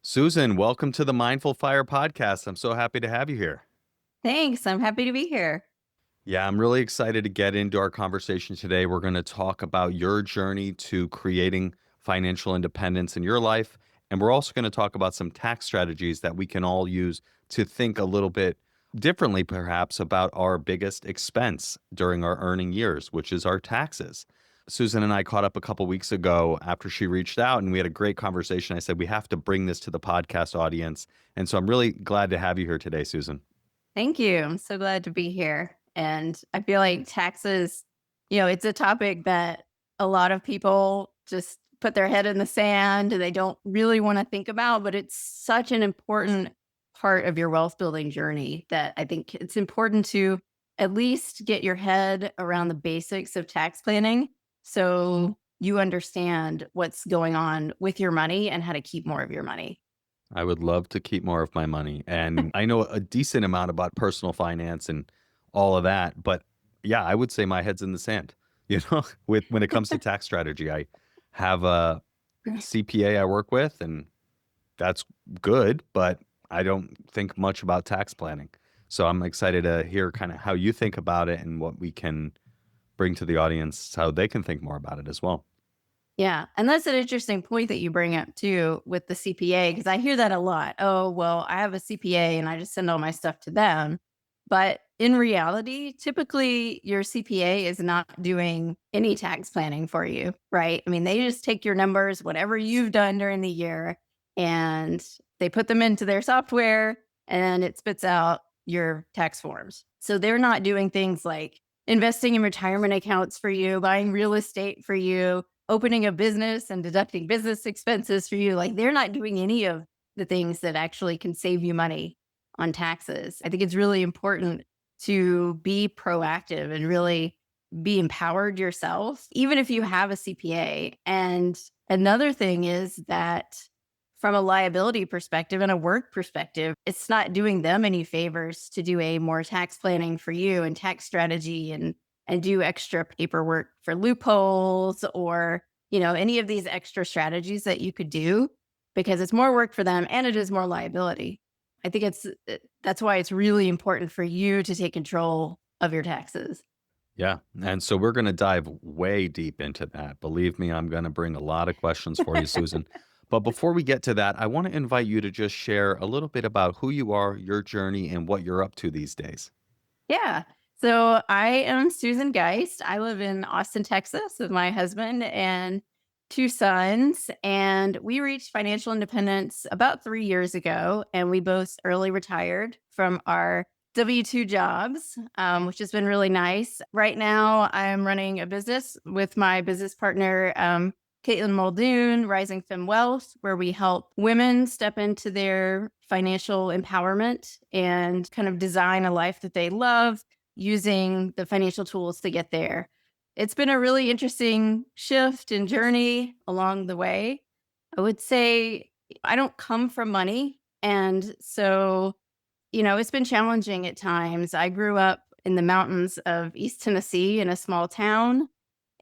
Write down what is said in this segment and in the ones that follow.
Susan, welcome to the Mindful Fire podcast. I'm so happy to have you here. Thanks. I'm happy to be here. Yeah, I'm really excited to get into our conversation today. We're going to talk about your journey to creating financial independence in your life. And we're also going to talk about some tax strategies that we can all use to think a little bit differently, perhaps, about our biggest expense during our earning years, which is our taxes. Susan and I caught up a couple weeks ago after she reached out, and we had a great conversation. I said, we have to bring this to the podcast audience. And so I'm really glad to have you here today, Susan. Thank you. I'm so glad to be here. And I feel like taxes, it's a topic that a lot of people just put their head in the sand and they don't really want to think about, but it's such an important part of your wealth building journey that I think it's important to at least get your head around the basics of tax planning so you understand what's going on with your money and how to keep more of your money. I would love to keep more of my money. And I know a decent amount about personal finance and all of that. But yeah, I would say my head's in the sand, with when it comes to tax strategy. I have a CPA I work with, and that's good, but I don't think much about tax planning. So I'm excited to hear kind of how you think about it and what we can bring to the audience, how they can think more about it as well. Yeah. And that's an interesting point that you bring up too with the CPA, because I hear that a lot. Oh, well, I have a CPA and I just send all my stuff to them. But in reality, typically your CPA is not doing any tax planning for you, right? I mean, they just take your numbers, whatever you've done during the year, and they put them into their software and it spits out your tax forms. So they're not doing things like investing in retirement accounts for you, buying real estate for you, opening a business and deducting business expenses for you. Like they're not doing any of the things that actually can save you money on taxes. I think it's really important to be proactive and really be empowered yourself, even if you have a CPA. And another thing is that from a liability perspective and a work perspective, it's not doing them any favors to do a more tax planning for you and tax strategy and do extra paperwork for loopholes or, any of these extra strategies that you could do because it's more work for them and it is more liability. I think that's why it's really important for you to take control of your taxes. Yeah. And so we're going to dive way deep into that. Believe me, I'm going to bring a lot of questions for you, Susan. But before we get to that, I want to invite you to just share a little bit about who you are, your journey, and what you're up to these days. Yeah. So I am Susan Geist. I live in Austin, Texas with my husband and two sons. And we reached financial independence about 3 years ago. And we both early retired from our W-2 jobs, which has been really nice. Right now, I'm running a business with my business partner, Caitlin Muldoon, Rising Femme Wealth, where we help women step into their financial empowerment and kind of design a life that they love using the financial tools to get there. It's been a really interesting shift and journey along the way. I would say I don't come from money. And so, it's been challenging at times. I grew up in the mountains of East Tennessee in a small town.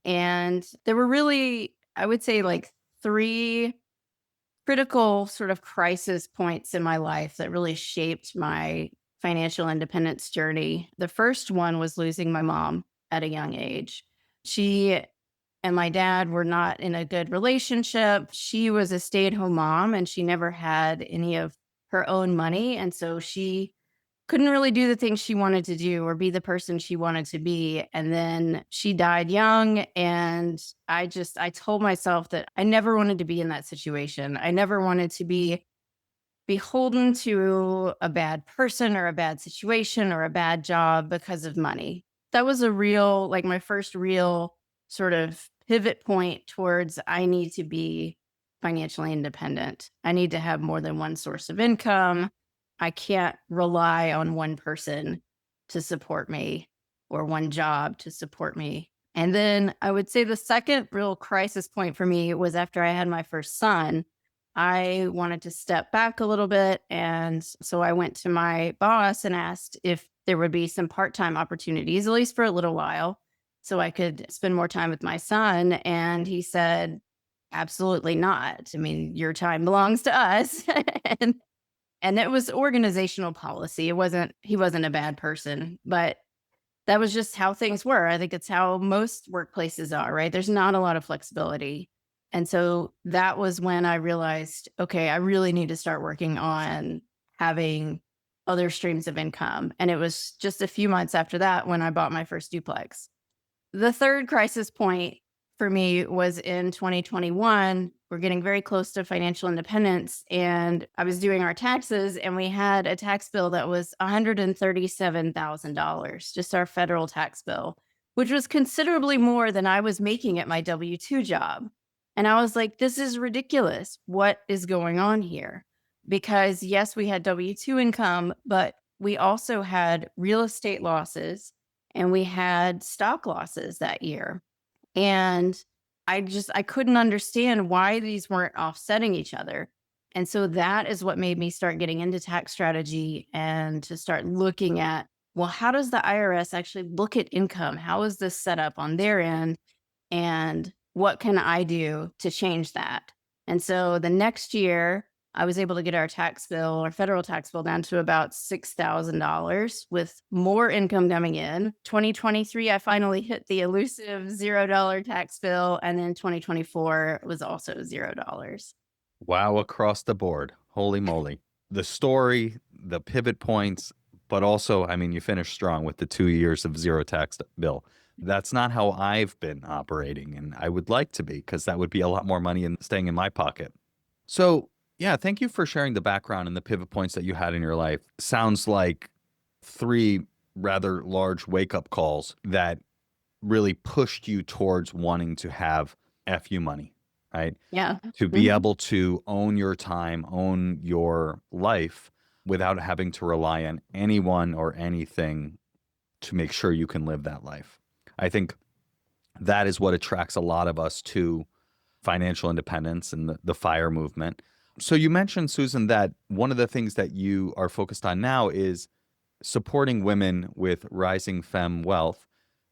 And there were really, I would say, like three critical sort of crisis points in my life that really shaped my financial independence journey. The first one was losing my mom at a young age. She and my dad were not in a good relationship. She was a stay-at-home mom and she never had any of her own money. And so she couldn't really do the things she wanted to do or be the person she wanted to be. And then she died young. And I told myself that I never wanted to be in that situation. I never wanted to be beholden to a bad person or a bad situation or a bad job because of money. That was like my first real sort of pivot point towards I need to be financially independent. I need to have more than one source of income. I can't rely on one person to support me or one job to support me. And then I would say the second real crisis point for me was after I had my first son. I wanted to step back a little bit. And so I went to my boss and asked if there would be some part time opportunities, at least for a little while, so I could spend more time with my son. And he said, absolutely not. I mean, your time belongs to us. and and it was organizational policy. He wasn't a bad person, but that was just how things were. I think it's how most workplaces are, right? There's not a lot of flexibility. And so that was when I realized, okay, I really need to start working on having other streams of income. And it was just a few months after that when I bought my first duplex. The third crisis point for me was in 2021. We're getting very close to financial independence, and I was doing our taxes, and we had a tax bill that was $137,000, just our federal tax bill, which was considerably more than I was making at my W-2 job. And I was like, this is ridiculous. What is going on here? Because yes, we had W-2 income, but we also had real estate losses and we had stock losses that year. And I couldn't understand why these weren't offsetting each other. And so that is what made me start getting into tax strategy and to start looking at, well, how does the IRS actually look at income? How is this set up on their end? And what can I do to change that? And so the next year, I was able to get our tax bill, our federal tax bill, down to about $6,000 with more income coming in. 2023, I finally hit the elusive $0 tax bill. And then 2024 was also $0. Wow, across the board. Holy moly. The story, the pivot points, but also, I mean, you finished strong with the 2 years of zero tax bill. That's not how I've been operating, and I would like to be because that would be a lot more money in staying in my pocket. So, yeah, thank you for sharing the background and the pivot points that you had in your life. Sounds like three rather large wake up calls that really pushed you towards wanting to have FU money, right? Yeah. To be Mhm. able to own your time, own your life without having to rely on anyone or anything to make sure you can live that life. I think that is what attracts a lot of us to financial independence and the FIRE movement. So you mentioned, Susan, that one of the things that you are focused on now is supporting women with Rising Femme Wealth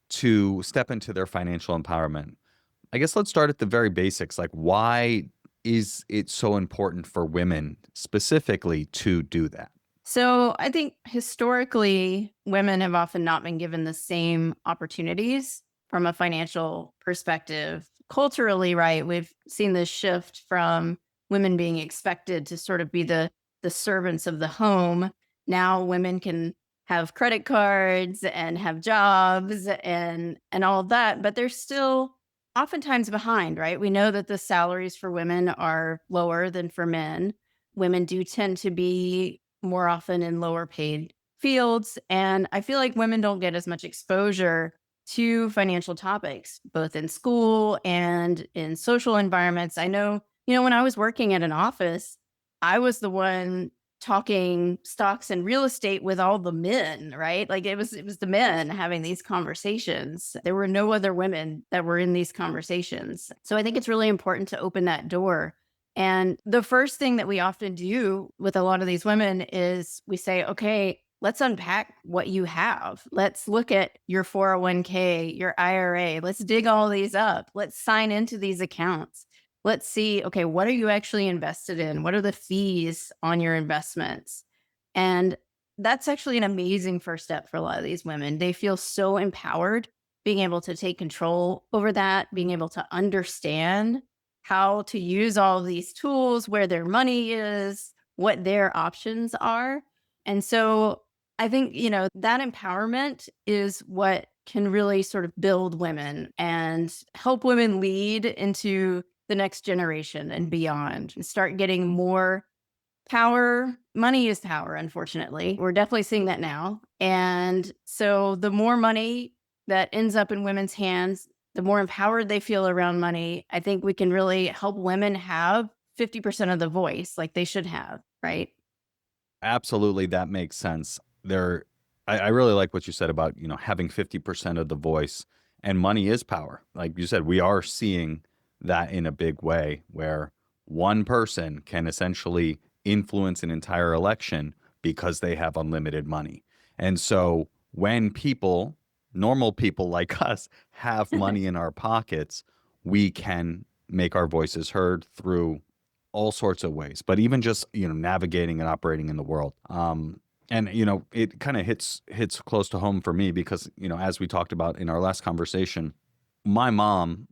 to step into their financial empowerment. I guess let's start at the very basics. Like, why is it so important for women specifically to do that? So I think historically, women have often not been given the same opportunities from a financial perspective. Culturally, right? We've seen this shift from women being expected to sort of be the servants of the home. Now women can have credit cards and have jobs and all of that, but they're still oftentimes behind, right? We know that the salaries for women are lower than for men. Women do tend to be more often in lower paid fields. And I feel like women don't get as much exposure to financial topics, both in school and in social environments. I know, when I was working at an office, I was the one talking stocks and real estate with all the men, right? Like it was the men having these conversations. There were no other women that were in these conversations. So I think it's really important to open that door. And the first thing that we often do with a lot of these women is we say, okay, let's unpack what you have. Let's look at your 401k, your IRA. Let's dig all these up. Let's sign into these accounts. Let's see, okay, what are you actually invested in? What are the fees on your investments? And that's actually an amazing first step for a lot of these women. They feel so empowered being able to take control over that, being able to understand how to use all of these tools, where their money is, what their options are. And so I think, that empowerment is what can really sort of build women and help women lead into the next generation and beyond and start getting more power. Money is power, unfortunately. We're definitely seeing that now. And so the more money that ends up in women's hands, the more empowered they feel around money. I think we can really help women have 50% of the voice like they should have, right? Absolutely, that makes sense. I really like what you said about, having 50% of the voice, and money is power. Like you said, we are seeing that in a big way where one person can essentially influence an entire election because they have unlimited money. And so when normal people like us, have money in our pockets, we can make our voices heard through all sorts of ways, but even just, navigating and operating in the world. And it kind of hits close to home for me because, as we talked about in our last conversation, my mom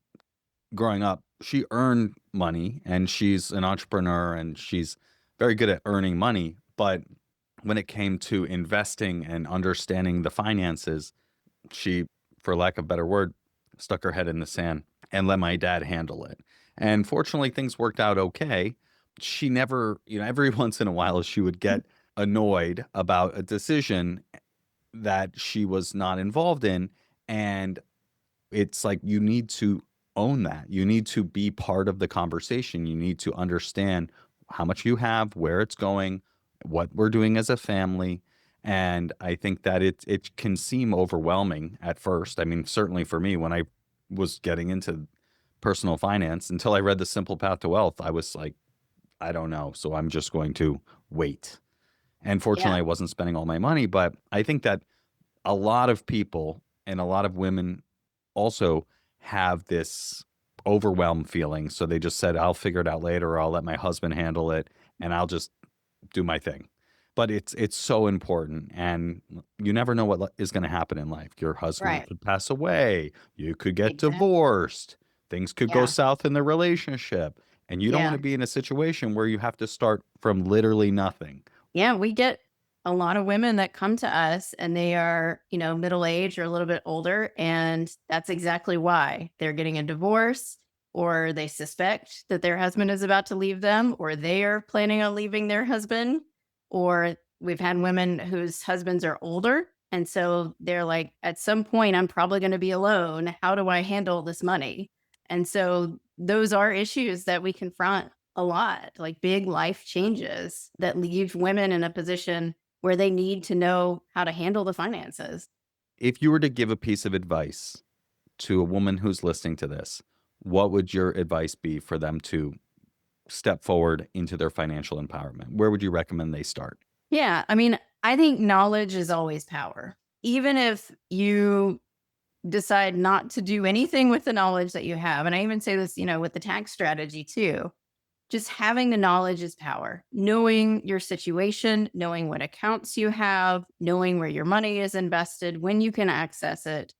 growing up, she earned money and she's an entrepreneur and she's very good at earning money. But when it came to investing and understanding the finances, she, for lack of a better word, stuck her head in the sand and let my dad handle it. And fortunately, things worked out okay. She never, every once in a while, she would get annoyed about a decision that she was not involved in. And it's like you need to own that. You need to be part of the conversation. You need to understand how much you have, where it's going, what we're doing as a family. And I think that it can seem overwhelming at first. I mean, certainly for me, when I was getting into personal finance, until I read The Simple Path to Wealth, I was like, I don't know. So I'm just going to wait. And Yeah. fortunately, I wasn't spending all my money. But I think that a lot of people and a lot of women also have this overwhelmed feeling. So they just said, I'll figure it out later, or I'll let my husband handle it and I'll just do my thing. But it's so important. And you never know what is going to happen in life. Your husband Right. could pass away. You could get Exactly. divorced. Things could go Yeah. south in the relationship. And you don't want Yeah. to be in a situation where you have to start from literally nothing. Yeah, we get a lot of women that come to us and they are, middle age or a little bit older. And that's exactly why they're getting a divorce, or they suspect that their husband is about to leave them, or they are planning on leaving their husband. Or we've had women whose husbands are older. And so they're like, at some point, I'm probably going to be alone. How do I handle this money? And so those are issues that we confront a lot, like big life changes that leave women in a position where they need to know how to handle the finances. If you were to give a piece of advice to a woman who's listening to this, what would your advice be for them to step forward into their financial empowerment? Where would you recommend they start? Yeah, I mean, I think knowledge is always power. Even if you decide not to do anything with the knowledge that you have, and I even say this, with the tax strategy too, just having the knowledge is power. Knowing your situation, knowing what accounts you have, knowing where your money is invested, when you can access it,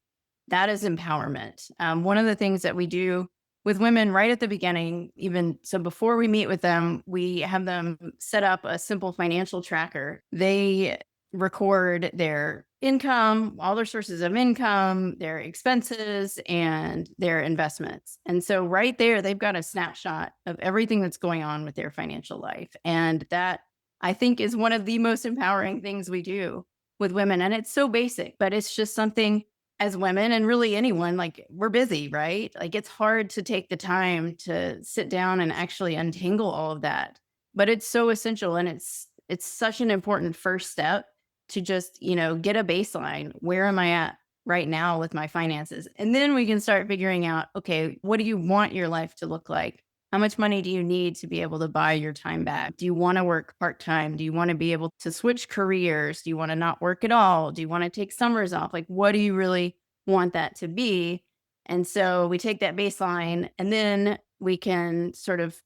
that is empowerment. One of the things that we do with women right at the beginning, even so before we meet with them, we have them set up a simple financial tracker. They record their income, all their sources of income, their expenses, and their investments. And so, right there, they've got a snapshot of everything that's going on with their financial life. And that, I think, is one of the most empowering things we do with women. And it's so basic, but it's just something as women and really anyone, like we're busy, right? Like it's hard to take the time to sit down and actually untangle all of that. But it's so essential and it's such an important first step to just, get a baseline. Where am I at right now with my finances? And then we can start figuring out, okay, what do you want your life to look like? How much money do you need to be able to buy your time back? Do you want to work part time? Do you want to be able to switch careers? Do you want to not work at all? Do you want to take summers off? Like, what do you really want that to be? And so we take that baseline and then we can sort of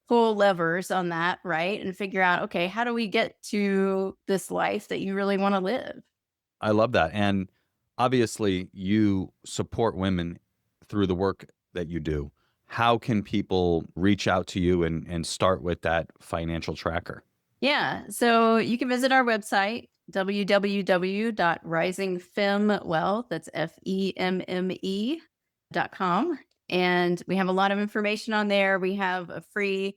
pull levers on that, right? And figure out, okay, how do we get to this life that you really want to live? I love that. And obviously, you support women through the work that you do. How can people reach out to you and start with that financial tracker? Yeah. So you can visit our website, www.risingfemwealth, that's FEMME.com. And we have a lot of information on there. We have a free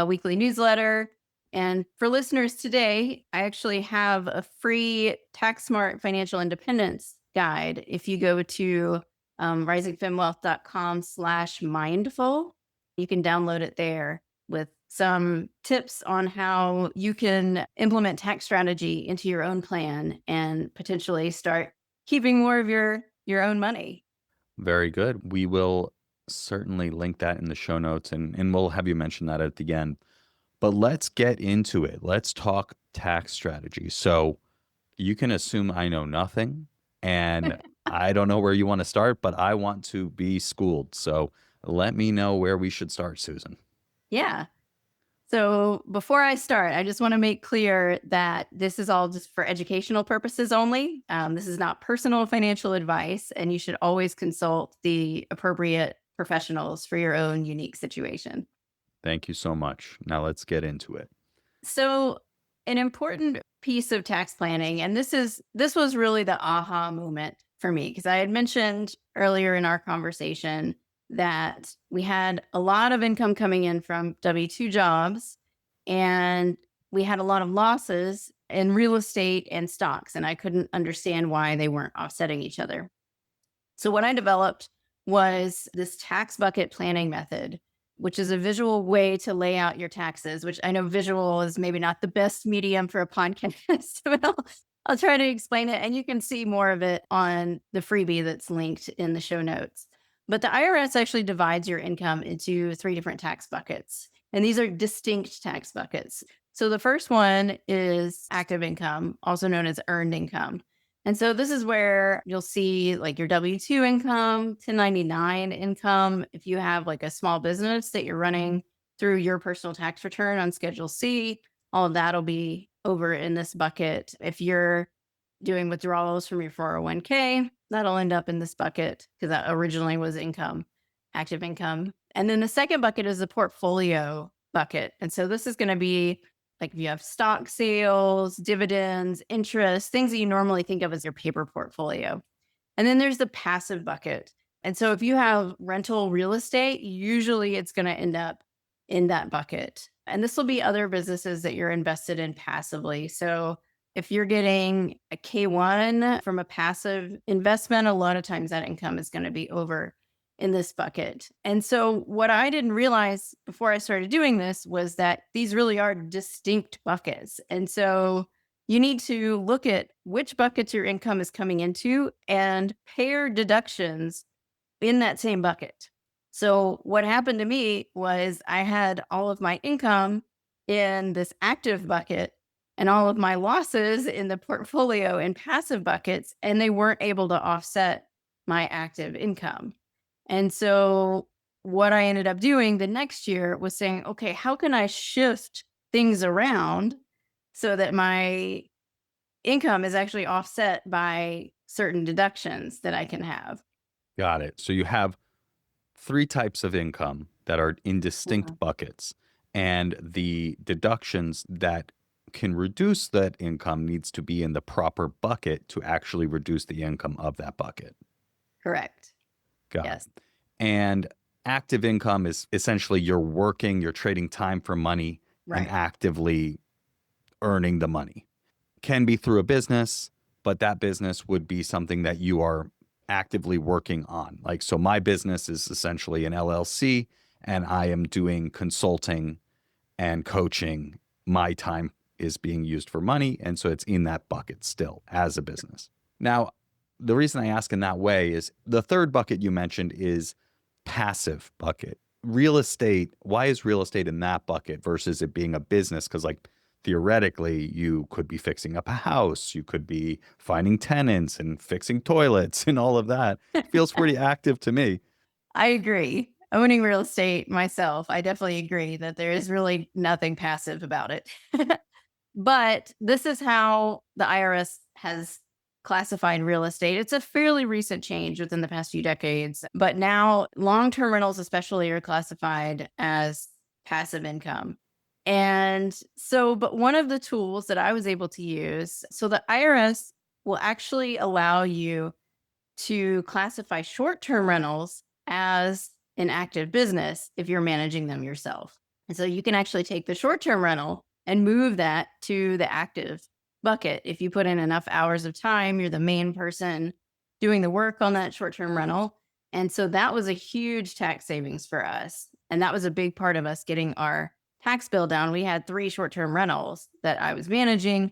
weekly newsletter. And for listeners today, I actually have a free tax smart financial independence guide. If you go to risingfemwealth.com/mindful, you can download it there with some tips on how you can implement tax strategy into your own plan and potentially start keeping more of your own money. Very good. We will certainly link that in the show notes and we'll have you mention that at the end. But let's get into it. Let's talk tax strategy. So you can assume I know nothing and I don't know where you want to start, but I want to be schooled. So Let me know where we should start, Susan. Yeah. So before I start, I just want to make clear that this is all just for educational purposes only. This is not personal financial advice, and you should always consult the appropriate professionals for your own unique situation. Thank you so much. Now let's get into it. So, an important piece of tax planning, and this was really the aha moment for me because I had mentioned earlier in our conversation that we had a lot of income coming in from W-2 jobs and we had a lot of losses in real estate and stocks, and I couldn't understand why they weren't offsetting each other. So, what I developed was this tax bucket planning method, which is a visual way to lay out your taxes, which I know visual is maybe not the best medium for a podcast, but I'll try to explain it. And you can see more of it on the freebie that's linked in the show notes. But the IRS actually divides your income into three different tax buckets. And these are distinct tax buckets. So the first one is active income, also known as earned income. And so this is where you'll see like your W-2 income, 1099 income. If you have like a small business that you're running through your personal tax return on Schedule C, all of that'll be over in this bucket. If you're doing withdrawals from your 401k, that'll end up in this bucket because that originally was income, active income. And then the second bucket is the portfolio bucket. And so this is going to be like if you have stock sales, dividends, interest, things that you normally think of as your paper portfolio. And then there's the passive bucket. And so if you have rental real estate, usually it's going to end up in that bucket. And this will be other businesses that you're invested in passively. So if you're getting a K1 from a passive investment, a lot of times that income is going to be over in this bucket. And so what I didn't realize before I started doing this was that these really are distinct buckets. And so you need to look at which buckets your income is coming into and pair deductions in that same bucket. So what happened to me was I had all of my income in this active bucket and all of my losses in the portfolio and passive buckets, and they weren't able to offset my active income. And so what I ended up doing the next year was saying, okay, how can I shift things around so that my income is actually offset by certain deductions that I can have? Got it. So you have three types of income that are in Mhm. distinct buckets, and the deductions that can reduce that income needs to be in the proper bucket to actually reduce the income of that bucket. Correct. Got Yes. it. And active income is essentially you're working, you're trading time for money and Right. actively earning the money. Can be through a business, but that business would be something that you are actively working on. Like, so my business is essentially an LLC and I am doing consulting and coaching. My time is being used for money. And so it's in that bucket still as a business. Now, the reason I ask in that way is the third bucket you mentioned is passive bucket. Real estate, why is real estate in that bucket versus it being a business? Because, like, theoretically, you could be fixing up a house, you could be finding tenants and fixing toilets and all of that. Feels pretty active to me. I agree. Owning real estate myself, I definitely agree that there is really nothing passive about it. But this is how the IRS has classified real estate. It's a fairly recent change within the past few decades, but now long term rentals, especially, are classified as passive income. And so, but one of the tools that I was able to use, so the IRS will actually allow you to classify short term rentals as an active business if you're managing them yourself. And so you can actually take the short term rental and move that to the active bucket. If you put in enough hours of time, you're the main person doing the work on that short term rental. And so that was a huge tax savings for us. And that was a big part of us getting our tax bill down. We had three short term rentals that I was managing.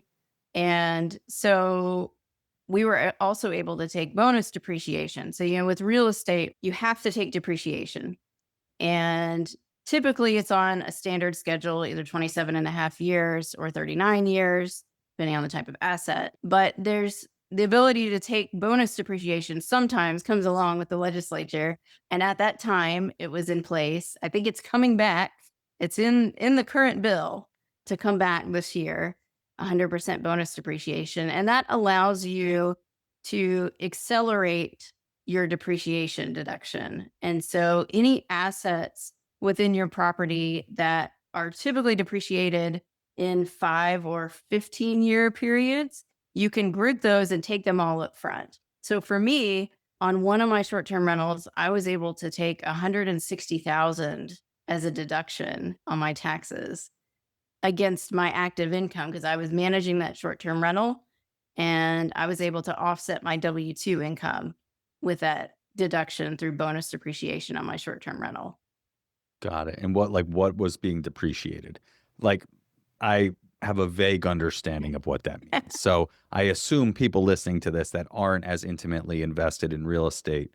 And so we were also able to take bonus depreciation. So, with real estate, you have to take depreciation. And typically it's on a standard schedule, either 27 and a half years or 39 years, depending on the type of asset. But there's the ability to take bonus depreciation sometimes comes along with the legislature. And at that time, it was in place. I think it's coming back. It's in the current bill to come back this year, 100% bonus depreciation. And that allows you to accelerate your depreciation deduction. And so any assets within your property that are typically depreciated in 5 or 15 year periods, you can group those and take them all up front. So for me, on one of my short-term rentals, I was able to take 160,000 as a deduction on my taxes against my active income because I was managing that short-term rental and I was able to offset my W-2 income with that deduction through bonus depreciation on my short-term rental. Got it. And what was being depreciated? Like, I have a vague understanding of what that means. So I assume people listening to this that aren't as intimately invested in real estate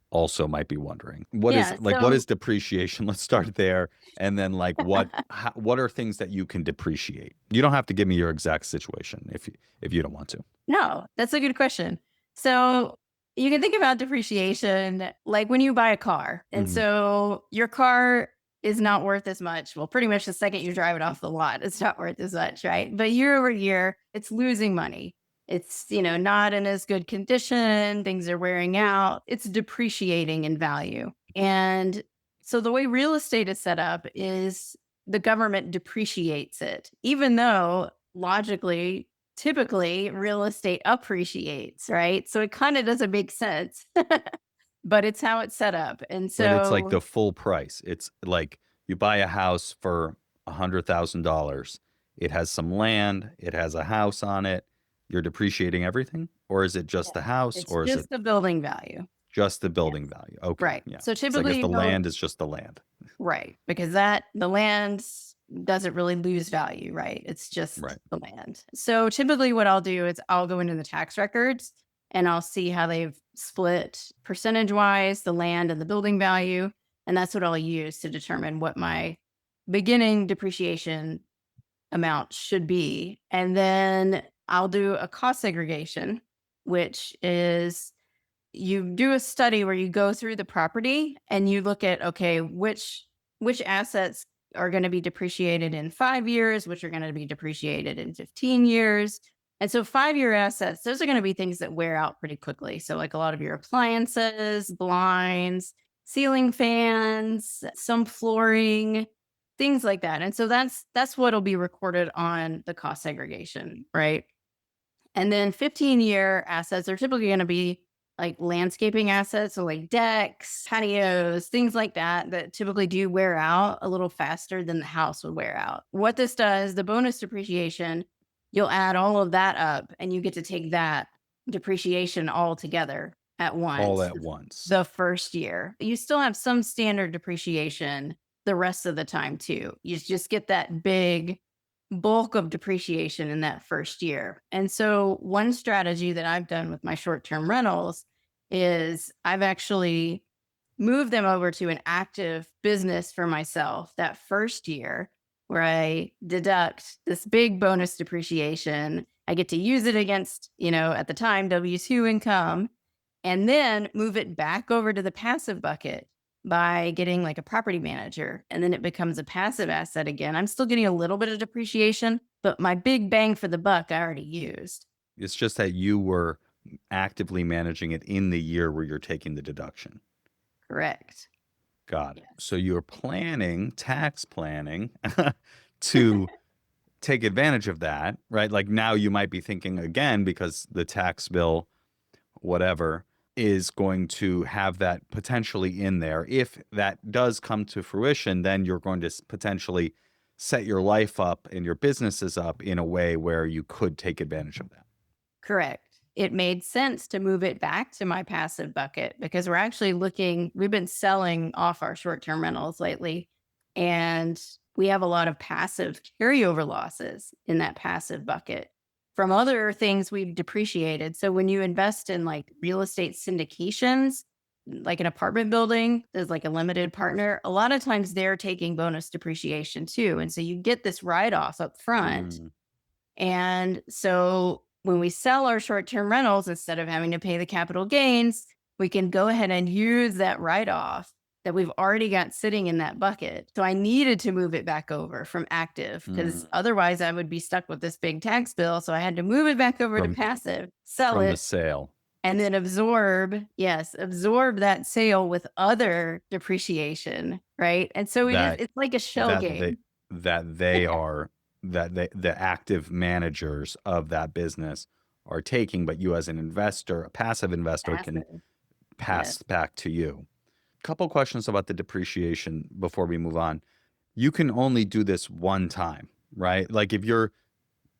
also might be wondering, Yeah, what so is depreciation? Let's start there. And then what are things that you can depreciate? You don't have to give me your exact situation if you don't want to. no, that's a good question. So you can think about depreciation like when you buy a car. And Mhm. so your car is not worth as much. Well, pretty much the second you drive it off the lot, it's not worth as much, right? But year over year, it's losing money. It's, not in as good condition. Things are wearing out. It's depreciating in value. And so the way real estate is set up is the government depreciates it, even though logically typically real estate appreciates, right? So it kind of doesn't make sense, but it's how it's set up. And But it's like so, the full price. It's like you buy a house for $100,000. It has some land, it has a house on it. You're depreciating everything? Or is it just yeah, the house, it's or is it just the building value. just the Yes. building value? Okay, Right. yeah. So Because I guess typically, the land is just the land. right, because that the land doesn't really lose value, right? It's just Right. the land. So typically what I'll do is I'll go into the tax records and I'll see how they've split percentage wise the land and the building value. And that's what I'll use to determine what my beginning depreciation amount should be. And then I'll do a cost segregation, which is you do a study where you go through the property and you look at, okay, which assets are going to be depreciated in 5 years, which are going to be depreciated in 15 years. And so 5 year assets, those are going to be things that wear out pretty quickly. So like a lot of your appliances, blinds, ceiling fans, some flooring, things like that. And so that's what'll be recorded on the cost segregation, right? And then 15-year assets are typically going to be like landscaping assets, so like decks, patios, things like that, that typically do wear out a little faster than the house would wear out. What this does, the bonus depreciation, you'll add all of that up and you get to take that depreciation all together at All once at once. the first year. You still have some standard depreciation the rest of the time too. You just get that big bulk of depreciation in that first year. And so, one strategy that I've done with my short term rentals is I've actually moved them over to an active business for myself that first year where I deduct this big bonus depreciation. I get to use it against, at the time, W-2 income and then move it back over to the passive bucket by getting like a property manager. And then it becomes a passive asset again. I'm still getting a little bit of depreciation, but my big bang for the buck I already used. It's just that you were actively managing it in the year where you're taking the deduction. Correct. Got it. So Yes. you're planning, tax planning, to take advantage of that, right? Like now you might be thinking again because the tax bill, whatever, is going to have that potentially in there. If that does come to fruition, then you're going to potentially set your life up and your businesses up in a way where you could take advantage of that. Correct. It made sense to move it back to my passive bucket because we've been selling off our short term rentals lately, and we have a lot of passive carryover losses in that passive bucket from other things we've depreciated. So when you invest in like real estate syndications, like an apartment building, there's like a limited partner, a lot of times they're taking bonus depreciation too. And so you get this write off up front Mm. and so when we sell our short-term rentals, instead of having to pay the capital gains, we can go ahead and use that write-off that we've already got sitting in that bucket. So I needed to move it back over from active because Mm. otherwise I would be stuck with this big tax bill. So I had to move it back over to From passive, sell from the it, sale and then absorb that sale with other depreciation, right? And so that it's like a shell that they game. that they are the active managers of that business are taking, but you as an investor, a passive investor, can Passive. Yes. pass back to you. Couple questions about the depreciation before we move on. You can only do this one time, right? Like if you're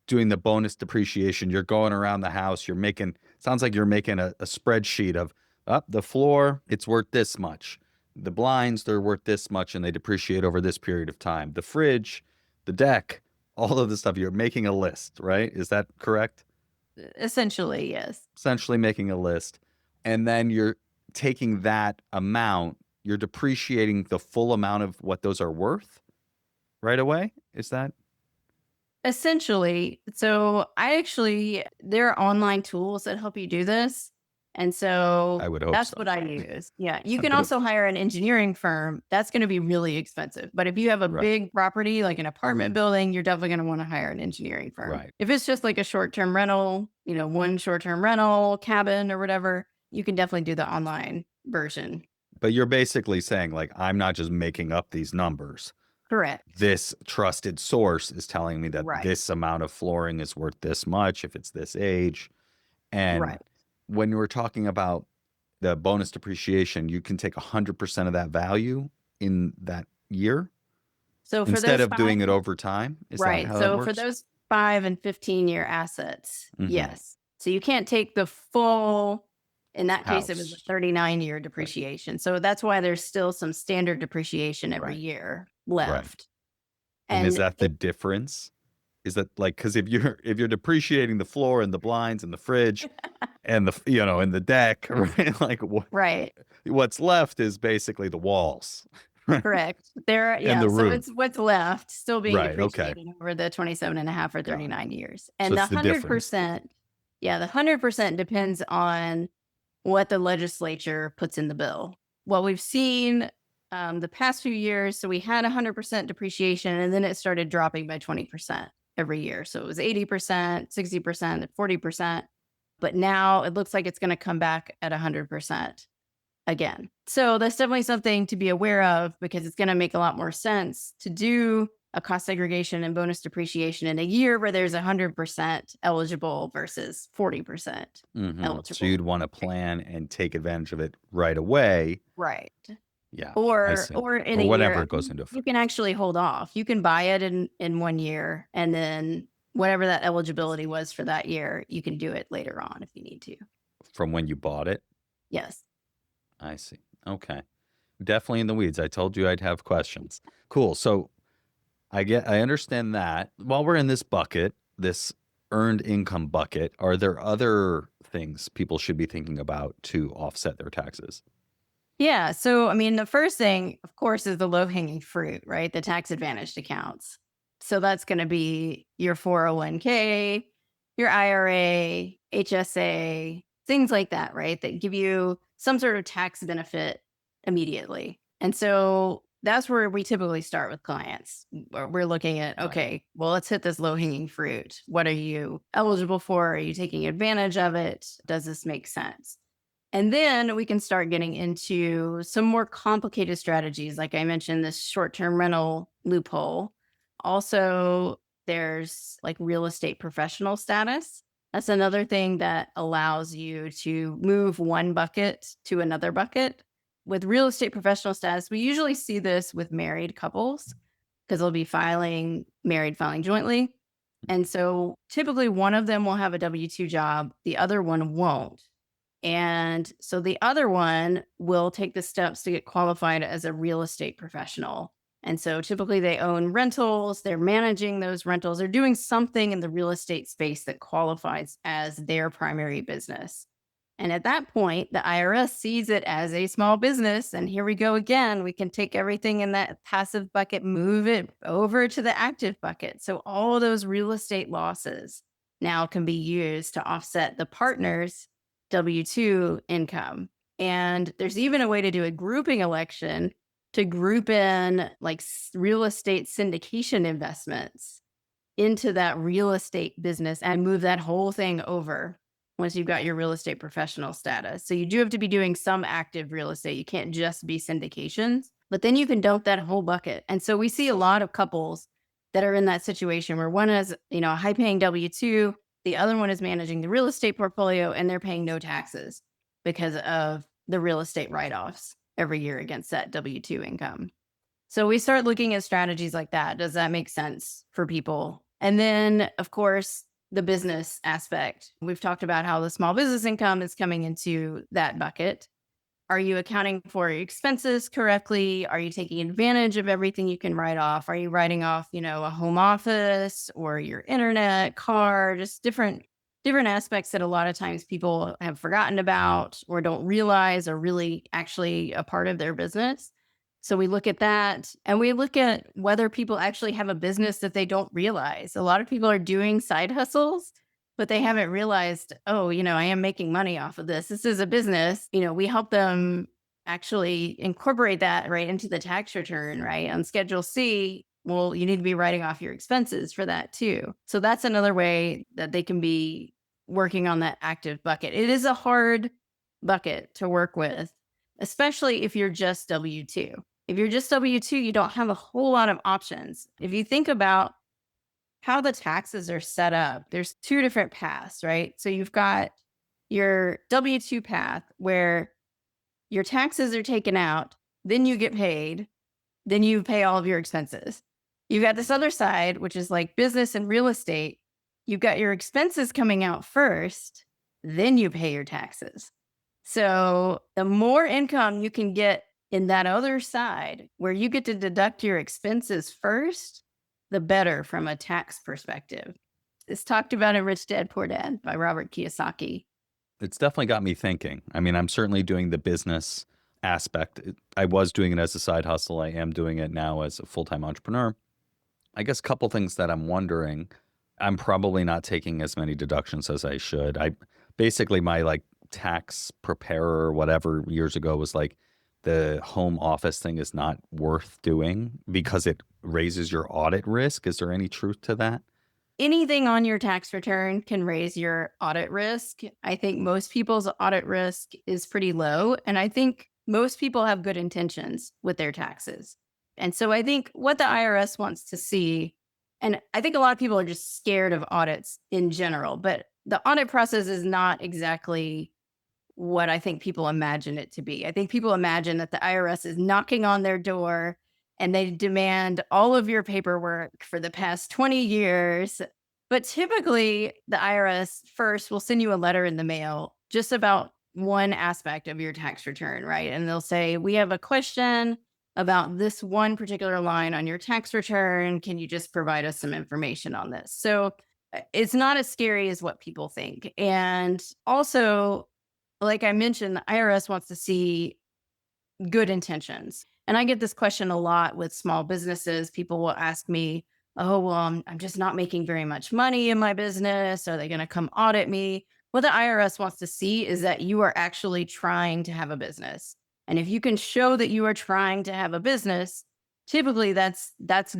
doing the bonus depreciation, you're going around the house, you're making, sounds like you're making a spreadsheet of up the floor, it's worth this much. The blinds, they're worth this much and they depreciate over this period of time. The fridge, the deck, all of this stuff, you're making a list, right? Is that correct? Essentially, yes. Essentially making a list. And then you're taking that amount, you're depreciating the full amount of what those are worth right away. Is that? Essentially. So there are online tools that help you do this. And I so would hope that's so. what I use. Yeah. You can But it, also hire an engineering firm. That's going to be really expensive. But if you have a right, big property, like an apartment building, you're definitely going to want to hire an engineering firm. right. If it's just like a short term rental, one short term rental, cabin or whatever, you can definitely do the online version. But you're basically saying, like, I'm not just making up these numbers. Correct. This trusted source is telling me that Right. this amount of flooring is worth this much if it's this age. And Right. when you were talking about the bonus depreciation, you can take 100% of that value in that year So for instead those of five doing it over time. Is that Right. how that So for works? those 5 and 15-year assets, Hmm. yes. So you can't take the full, in that case, it was a House. 39-year Right. depreciation. So that's why there's still some standard depreciation every Right. year Right. left. And is And that the difference? Is that like, because if you're depreciating the floor and the blinds and the fridge and and the deck, right? Like right. what's left is basically the walls, right? Correct. And Yeah. the So roof. it's what's left still being Right. Okay. depreciated over the 27 and a half or Got it. 39 years. So And the it's the difference. 100%, yeah, the 100% depends on what the legislature puts in the bill. What we've seen the past few years, so we had 100% depreciation and then it started dropping by 20% every year. So it was 80%, 60%, 40%. But now it looks like it's going to come back at 100% again. So that's definitely something to be aware of because it's going to make a lot more sense to do a cost segregation and bonus depreciation in a year where there's 100% eligible versus 40% So eligible. you'd want to plan and take advantage of it right away. Right. Yeah, I Or see. or in Or a year, whenever it goes into you effect can actually hold off. You can buy it in 1 year, and then whatever that eligibility was for that year, you can do it later on if you need to. from when you bought it. Yes. I see. Okay. Definitely in the weeds. I told you I'd have questions. Cool. So I understand that. While we're in this bucket, this earned income bucket, are there other things people should be thinking about to offset their taxes? Yeah, so, I mean, the first thing, of course, is the low-hanging fruit, right? The tax advantaged accounts. So that's gonna be your 401k, your IRA, HSA, things like that, right? That give you some sort of tax benefit immediately. And so that's where we typically start with clients. We're looking at, Right. okay, well, let's hit this low-hanging fruit. What are you eligible for? Are you taking advantage of it? Does this make sense? And then we can start getting into some more complicated strategies. Like I mentioned, this short term rental loophole. Also, there's like real estate professional status. That's another thing that allows you to move one bucket to another bucket. With real estate professional status, we usually see this with married couples because they'll be filing jointly. And so typically one of them will have a W 2 job, the other one won't. And so the other one will take the steps to get qualified as a real estate professional. And so typically they own rentals, they're managing those rentals, they're doing something in the real estate space that qualifies as their primary business. And at that point, the IRS sees it as a small business. And here we go again. We can take everything in that passive bucket, move it over to the active bucket. So all of those real estate losses now can be used to offset the partner's W 2 income. And there's even a way to do a grouping election to group in like real estate syndication investments into that real estate business and move that whole thing over once you've got your real estate professional status. So you do have to be doing some active real estate. You can't just be syndications, but then you can dump that whole bucket. And so we see a lot of couples that are in that situation where one has, a high paying W 2, the other one is managing the real estate portfolio and they're paying no taxes because of the real estate write offs every year against that W 2 income. So we start looking at strategies like that. Does that make sense for people? And then, of course, the business aspect. We've talked about how the small business income is coming into that bucket. Are you accounting for your expenses correctly? Are you taking advantage of everything you can write off? Are you writing off, a home office or your internet, car, just different aspects that a lot of times people have forgotten about or don't realize are really actually a part of their business. So we look at that and we look at whether people actually have a business that they don't realize. A lot of people are doing side hustles, but they haven't realized, oh, I am making money off of this. This is a business. We help them actually incorporate that right into the tax return, right? On Schedule C, well, you need to be writing off your expenses for that too. So that's another way that they can be working on that active bucket. It is a hard bucket to work with, especially if you're just W 2. If you're just W 2, you don't have a whole lot of options. If you think about how the taxes are set up, there's two different paths, right? So you've got your W 2 path where your taxes are taken out, then you get paid, then you pay all of your expenses. You've got this other side, which is like business and real estate. You've got your expenses coming out first, then you pay your taxes. So the more income you can get in that other side where you get to deduct your expenses first, the better from a tax perspective. It's talked about in Rich Dad Poor Dad by Robert Kiyosaki. It's definitely got me thinking. I mean, I'm certainly doing the business aspect. I was doing it as a side hustle. I am doing it now as a full-time entrepreneur. I guess a couple things that I'm wondering. I'm probably not taking as many deductions as I should. I basically my like tax preparer or whatever years ago was like the home office thing is not worth doing because it raises your audit risk. Is there any truth to that? Anything on your tax return can raise your audit risk. I think most people's audit risk is pretty low. And I think most people have good intentions with their taxes. And so I think what the IRS wants to see, and I think a lot of people are just scared of audits in general, but the audit process is not exactly what I think people imagine it to be. I think people imagine that the IRS is knocking on their door and they demand all of your paperwork for the past 20 years. But typically, the IRS first will send you a letter in the mail just about one aspect of your tax return, right? And they'll say, we have a question about this one particular line on your tax return. Can you just provide us some information on this? So it's not as scary as what people think. And also, like I mentioned, the IRS wants to see good intentions. And I get this question a lot with small businesses. People will ask me, oh, well, I'm just not making very much money in my business. Are they going to come audit me? What the IRS wants to see is that you are actually trying to have a business. And if you can show that you are trying to have a business, typically that's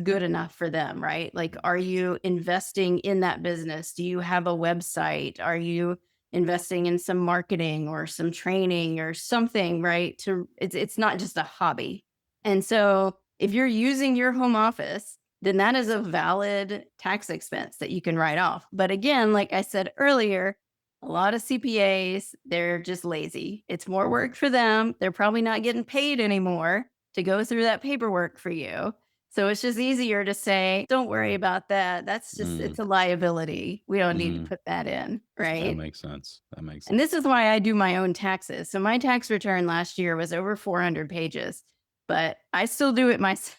good enough for them, right? Like, are you investing in that business? Do you have a website? Are you investing in some marketing or some training or something, right? To it's not just a hobby. And so if you're using your home office, then that is a valid tax expense that you can write off. But again, like I said earlier, a lot of CPAs, they're just lazy. It's more work for them. They're probably not getting paid anymore to go through that paperwork for you. So it's just easier to say, don't worry about that. That's just, Mm, it's a liability. We don't need to mhm. put that in. That Right. makes sense. That makes And sense. this is why I do my own taxes. So my tax return last year was over 400 pages, but I still do it myself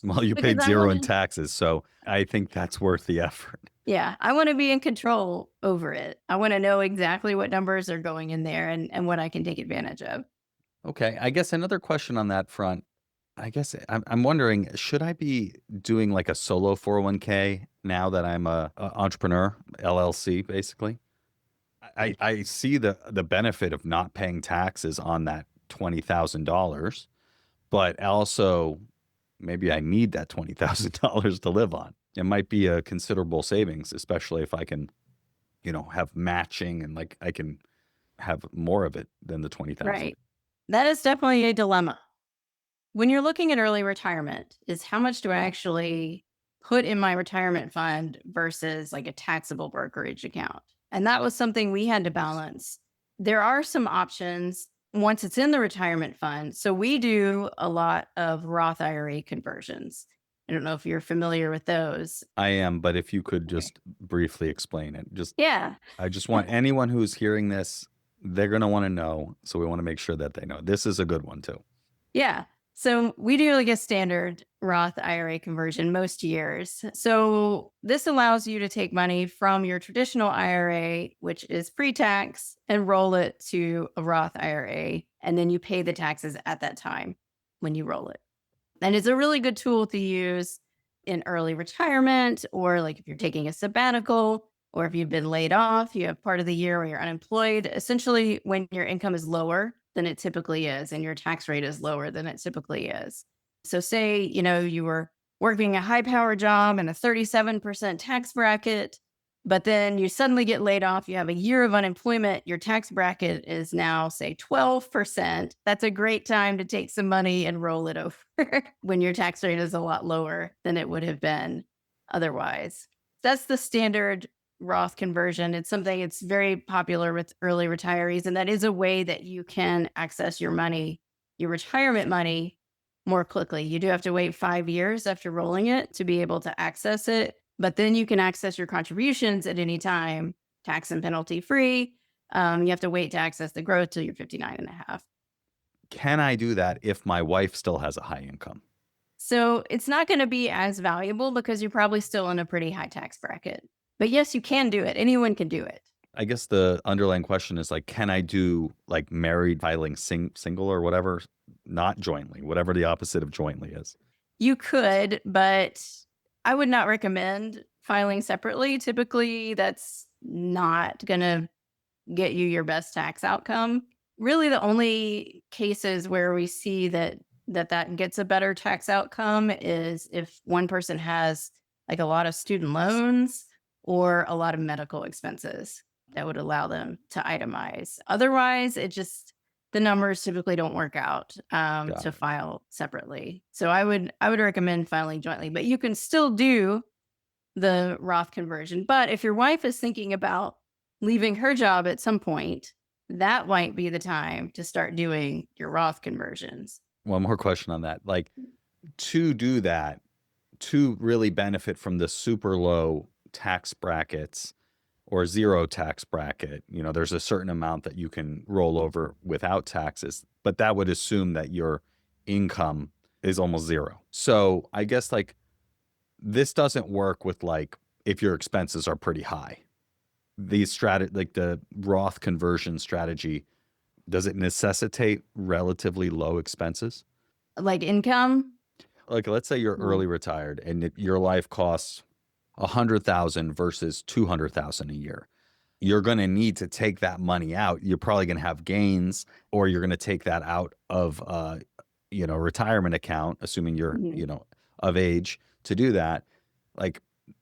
Well, you because paid I 0 want in to, taxes, so I think that's worth the effort. yeah, I want to be in control over it. I want to know exactly what numbers are going in there and what I can take advantage of. Okay, I guess another question on that front. I guess I'm wondering, should I be doing like a solo 401k now that I'm a entrepreneur, LLC, basically? I see the benefit of not paying taxes on that $20,000, but also maybe I need that $20,000 to live on. It might be a considerable savings, especially if I can, have matching and like I can have more of it than the 20,000. Right. That is definitely a dilemma. When you're looking at early retirement, is how much do I actually put in my retirement fund versus like a taxable brokerage account? And that was something we had to balance. There are some options once it's in the retirement fund. So we do a lot of Roth IRA conversions. I don't know if you're familiar with those. I am, but if you could Okay. just briefly explain it. Yeah. I just want anyone who's hearing this, they're going to want to know, so we want to make sure that they know. This is a good one too. Yeah. So we do like a standard Roth IRA conversion most years. So this allows you to take money from your traditional IRA, which is pre-tax, and roll it to a Roth IRA. And then you pay the taxes at that time when you roll it. And it's a really good tool to use in early retirement, or like if you're taking a sabbatical, or if you've been laid off, you have part of the year where you're unemployed. Essentially, when your income is lower than it typically is and your tax rate is lower than it typically is. So, say, you were working a high power job in a 37% tax bracket, but then you suddenly get laid off, you have a year of unemployment, your tax bracket is now, say, 12%. That's a great time to take some money and roll it over when your tax rate is a lot lower than it would have been otherwise. That's the standard Roth conversion. It's something it's very popular with early retirees. And that is a way that you can access your money, your retirement money, more quickly. You do have to wait 5 years after rolling it to be able to access it. But then you can access your contributions at any time, tax and penalty free. You have to wait to access the growth till you're 59 and a half. Can I do that if my wife still has a high income? So it's not going to be as valuable because you're probably still in a pretty high tax bracket. But yes, you can do it. Anyone can do it. I guess the underlying question is like, can I do like married filing single or whatever, not jointly, whatever the opposite of jointly is? You could, but I would not recommend filing separately. Typically, that's not going to get you your best tax outcome. Really, the only cases where we see that gets a better tax outcome is if one person has like a lot of student loans or a lot of medical expenses that would allow them to itemize. Otherwise, the numbers typically don't work out Got to it. file separately. So I would recommend filing jointly, but you can still do the Roth conversion. But if your wife is thinking about leaving her job at some point, that might be the time to start doing your Roth conversions. One more question on that. Like, to do that, to really benefit from the super low tax brackets or zero tax bracket, there's a certain amount that you can roll over without taxes, but that would assume that your income is almost zero. So I guess like this doesn't work with like if your expenses are pretty high. These like the Roth conversion strategy, does it necessitate relatively low expenses? Like income? Like let's say you're Mm. early retired and your life costs 100,000 versus 200,000 a year. You're going to need to take that money out. You're probably going to have gains, or you're going to take that out of retirement account, assuming you're, Mhm. of age to do that. Like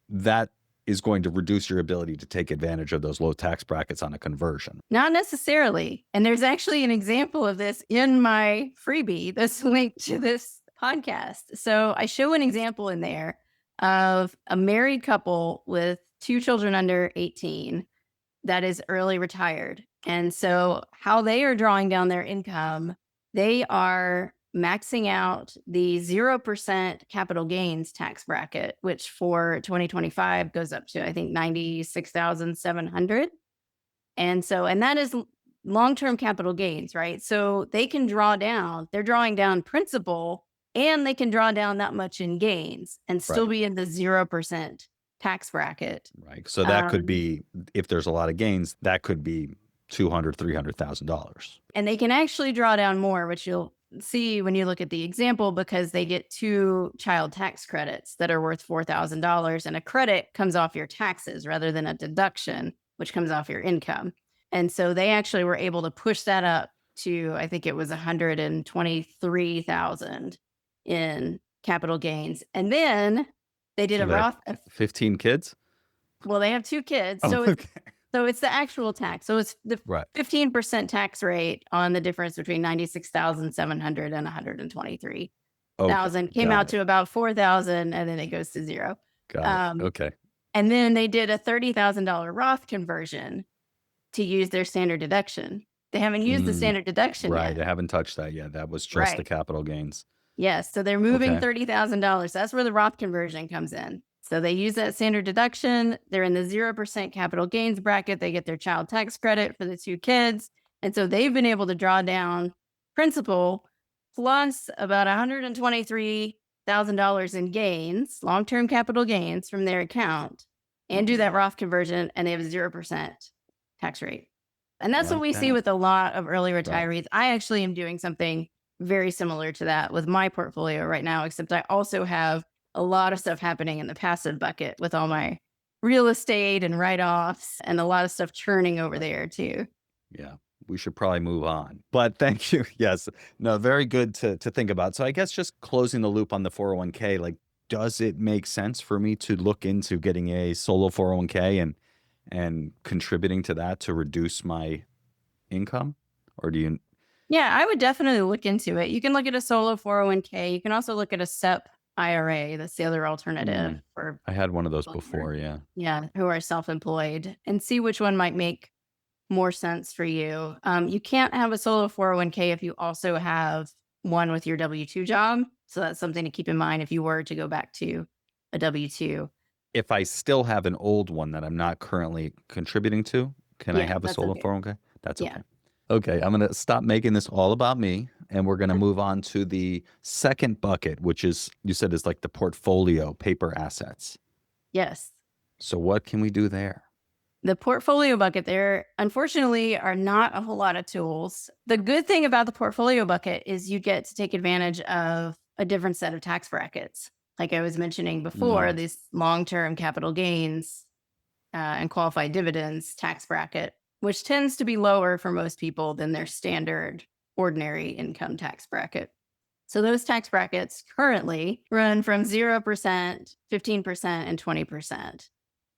that is going to reduce your ability to take advantage of those low tax brackets on a conversion. Not necessarily. And there's actually an example of this in my freebie that's linked to this podcast. So I show an example in there of a married couple with two children under 18 that is early retired. And so, how they are drawing down their income, they are maxing out the 0% capital gains tax bracket, which for 2025 goes up to, I think, 96,700. And that is long term capital gains, right? So they can they're drawing down principal and they can draw down that much in gains and still Right. be in the 0% tax bracket. Right. So that could Um, be, if there's a lot of gains, that could be $200,000, $300,000. And they can actually draw down more, which see when you look at the example because they get two child tax credits that are worth $4,000, and a credit comes off your taxes rather than a deduction, which comes off your income. And so they actually were able to push that up to, I think it was 123,000 in capital gains. And then they did So a they have Roth. 15 kids? Well, they have two kids, Oh, okay. so it's the actual tax. So it's the Right. 15% tax rate on the difference between 96,700 and 123,000 Okay. came Got out it. to about 4,000, and then it goes to 0. Got it. Um, Okay. and then they did a $30,000 Roth conversion to use their standard deduction. They haven't used the Mm, standard deduction right. yet. I haven't touched that yet. That was just the Right. capital gains. Yes, so they're moving Okay. $30,000. That's where the Roth conversion comes in. So they use that standard deduction. They're in the 0% capital gains bracket. They get their child tax credit for the two kids. And so they've been able to draw down principal plus about $123,000 in gains, long-term capital gains from their account, and do that Roth conversion, and they have a 0% tax rate. And I that's what like we see that. with a lot of early Right. retirees. I actually am doing something very similar to that with my portfolio right now, except I also have a lot of stuff happening in the passive bucket with all my real estate and write-offs and a lot of stuff churning over Right. there too. Yeah. We should probably move on. But thank you. Yes. No, very good to think about. So I guess just closing the loop on the 401k, like, does it make sense for me to look into getting a solo 401k and contributing to that to reduce my income? Or do you Yeah, I would definitely look into it. You can look at a solo 401k. You can also look at a SEP IRA. That's the other alternative mm, for I had one of those people who are, before, yeah. yeah, who are self-employed, and see which one might make more sense for you. You can't have a solo 401k if you also have one with your W-2 job. So that's something to keep in mind if you were to go back to a W-2. If I still have an old one that I'm not currently contributing to, can I Yeah, have a that's solo okay. 401k? That's Yeah. okay. Okay, I'm gonna stop making this all about me, and we're gonna move on to the second bucket, which is you said is like the portfolio, paper assets. Yes. So what can we do there? The portfolio bucket, there unfortunately are not a whole lot of tools. The good thing about the portfolio bucket is you get to take advantage of a different set of tax brackets. Like I was mentioning before, Mm, these long term capital gains and qualified dividends tax bracket, which tends to be lower for most people than their standard ordinary income tax bracket. So those tax brackets currently run from 0%, 15%, and 20%.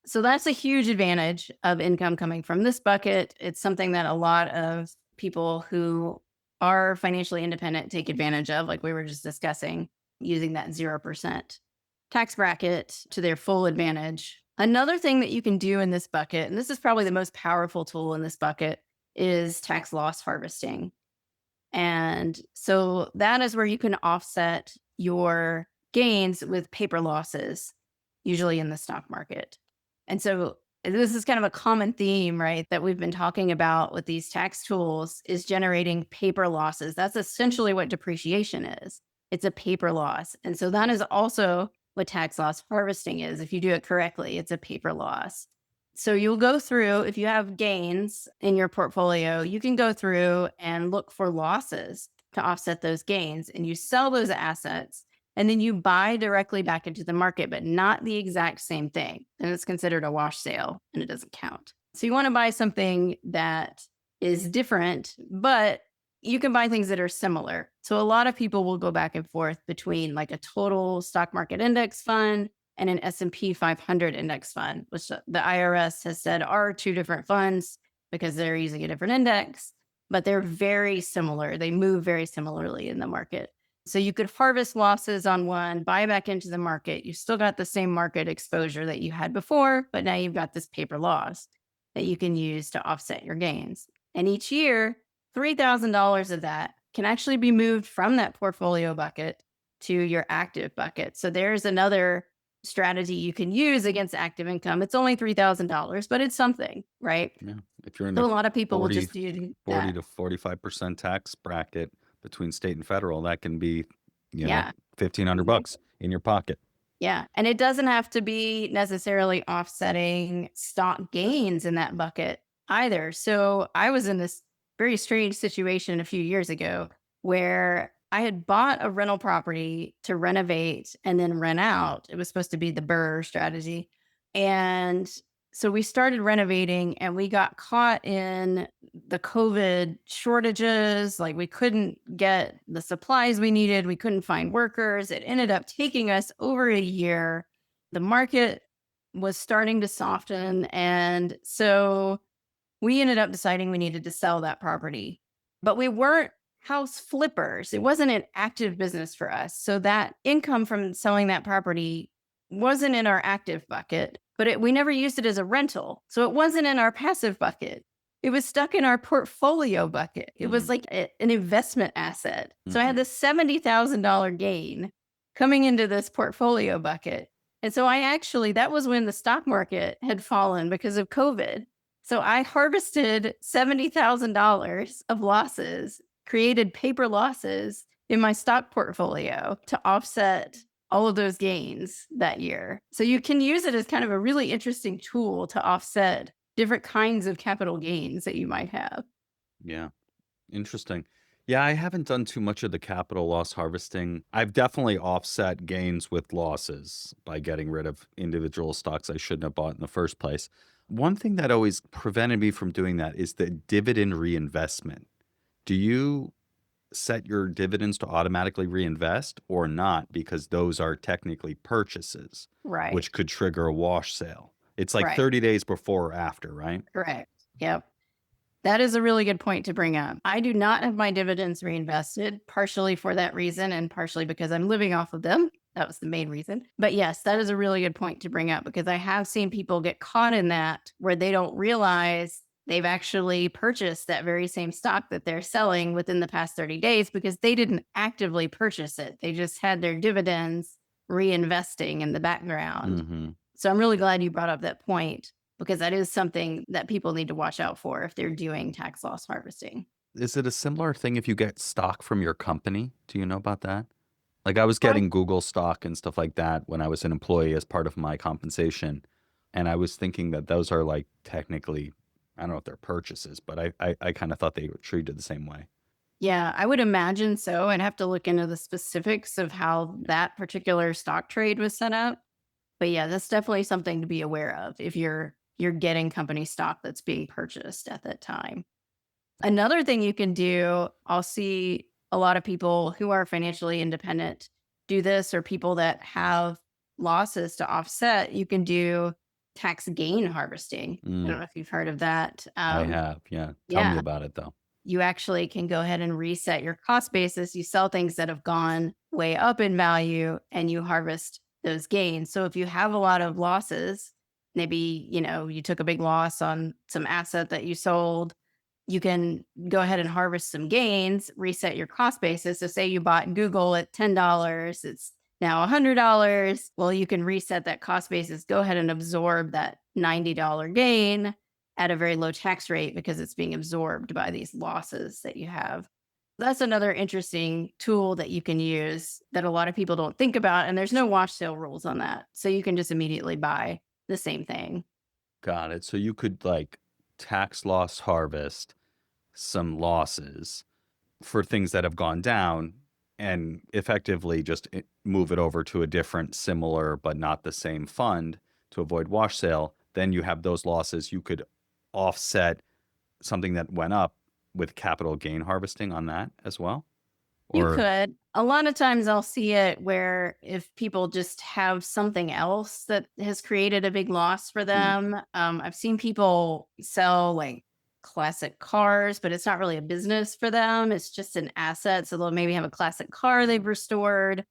So that's a huge advantage of income coming from this bucket. It's something that a lot of people who are financially independent take advantage of, like we were just discussing, using that 0% tax bracket to their full advantage. Another thing that you can do in this bucket, and this is probably the most powerful tool in this bucket, is tax loss harvesting. And so that is where you can offset your gains with paper losses, usually in the stock market. And so this is kind of a common theme, right? That we've been talking about with these tax tools is generating paper losses. That's essentially what depreciation is. It's a paper loss. And so that is also what tax loss harvesting is. If you do it correctly, it's a paper loss. So you'll go through, if you have gains in your portfolio, you can go through and look for losses to offset those gains, and you sell those assets, and then you buy directly back into the market, but not the exact same thing. And it's considered a wash sale and it doesn't count. So you want to buy something that is different, but you can buy things that are similar. So a lot of people will go back and forth between like a total stock market index fund and an S&P 500 index fund, which the IRS has said are two different funds because they're using a different index, but they're very similar. They move very similarly in the market. So you could harvest losses on one, buy back into the market. You still got the same market exposure that you had before, but now you've got this paper loss that you can use to offset your gains. And each year, $3,000 of that can actually be moved from that portfolio bucket to your active bucket. So there's another strategy you can use against active income. It's only $3,000, but it's something, right? yeah. If you're in So the a lot of people will 40, just do 40 that. to 45% tax bracket between state and federal, that can be, Yeah. 1,500 Mhm. bucks in your pocket. Yeah. And it doesn't have to be necessarily offsetting stock gains in that bucket either. So I was in this very strange situation a few years ago where I had bought a rental property to renovate and then rent out. It was supposed to be the BRRRR strategy. And so we started renovating and we got caught in the COVID shortages. Like we couldn't get the supplies we needed, we couldn't find workers. It ended up taking us over a year. The market was starting to soften. And so we ended up deciding we needed to sell that property, but we weren't house flippers. It wasn't an active business for us. So that income from selling that property wasn't in our active bucket, but we never used it as a rental. So it wasn't in our passive bucket. It was stuck in our portfolio bucket. It was Mm, like an investment asset. So I had mhm. this $70,000 gain coming into this portfolio bucket. And so that was when the stock market had fallen because of COVID. So I harvested $70,000 of losses, created paper losses in my stock portfolio to offset all of those gains that year. So you can use it as kind of a really interesting tool to offset different kinds of capital gains that you might have. Yeah. Interesting. Yeah, I haven't done too much of the capital loss harvesting. I've definitely offset gains with losses by getting rid of individual stocks I shouldn't have bought in the first place. One thing that always prevented me from doing that is the dividend reinvestment. Do you set your dividends to automatically reinvest or not? Because those are technically purchases, Right. which could trigger a wash sale. It's like Right. 30 days before or after, right? Correct. Yep. That is a really good point to bring up. I do not have my dividends reinvested, partially for that reason and partially because I'm living off of them. That was the main reason. But yes, that is a really good point to bring up because I have seen people get caught in that where they don't realize they've actually purchased that very same stock that they're selling within the past 30 days because they didn't actively purchase it. They just had their dividends reinvesting in the background. Mhm. So I'm really glad you brought up that point because that is something that people need to watch out for if they're doing tax loss harvesting. Is it a similar thing if you get stock from your company? Do you know about that? Like, I was I getting Google stock and stuff like that when I was an employee as part of my compensation, and I was thinking that those are, like, technically I don't know if they're purchases, but I kinda thought they were treated the same way. Yeah, I would imagine so. I'd have to look into the specifics of how that particular stock trade was set up. But yeah, that's definitely something to be aware of if you're getting company stock that's being purchased at that time. Another thing you can do, I'll see a lot of people who are financially independent do this, or people that have losses to offset. You can do tax gain harvesting. I don't Mm, know if you've heard of that. I have, yeah. Tell me Yeah, about it, though. you actually can go ahead and reset your cost basis. You sell things that have gone way up in value and you harvest those gains. So if you have a lot of losses, maybe, you took a big loss on some asset that you sold, you can go ahead and harvest some gains, reset your cost basis. So say you bought Google at $10, it's now $100. Well, you can reset that cost basis, go ahead and absorb that $90 gain at a very low tax rate because it's being absorbed by these losses that you have. That's another interesting tool that you can use that a lot of people don't think about. And there's no wash sale rules on that. So you can just immediately buy the same thing. Got it. So you could, like, tax loss harvest some losses for things that have gone down and effectively just move it over to a different similar but not the same fund to avoid wash sale. Then you have those losses. You could offset something that went up with capital gain harvesting on that as well. You Or could. A lot of times I'll see it where if people just have something else that has created a big loss for mm, them. I've seen people sell like classic cars, but it's not really a business for them. It's just an asset. So they'll maybe have a classic car they've restored.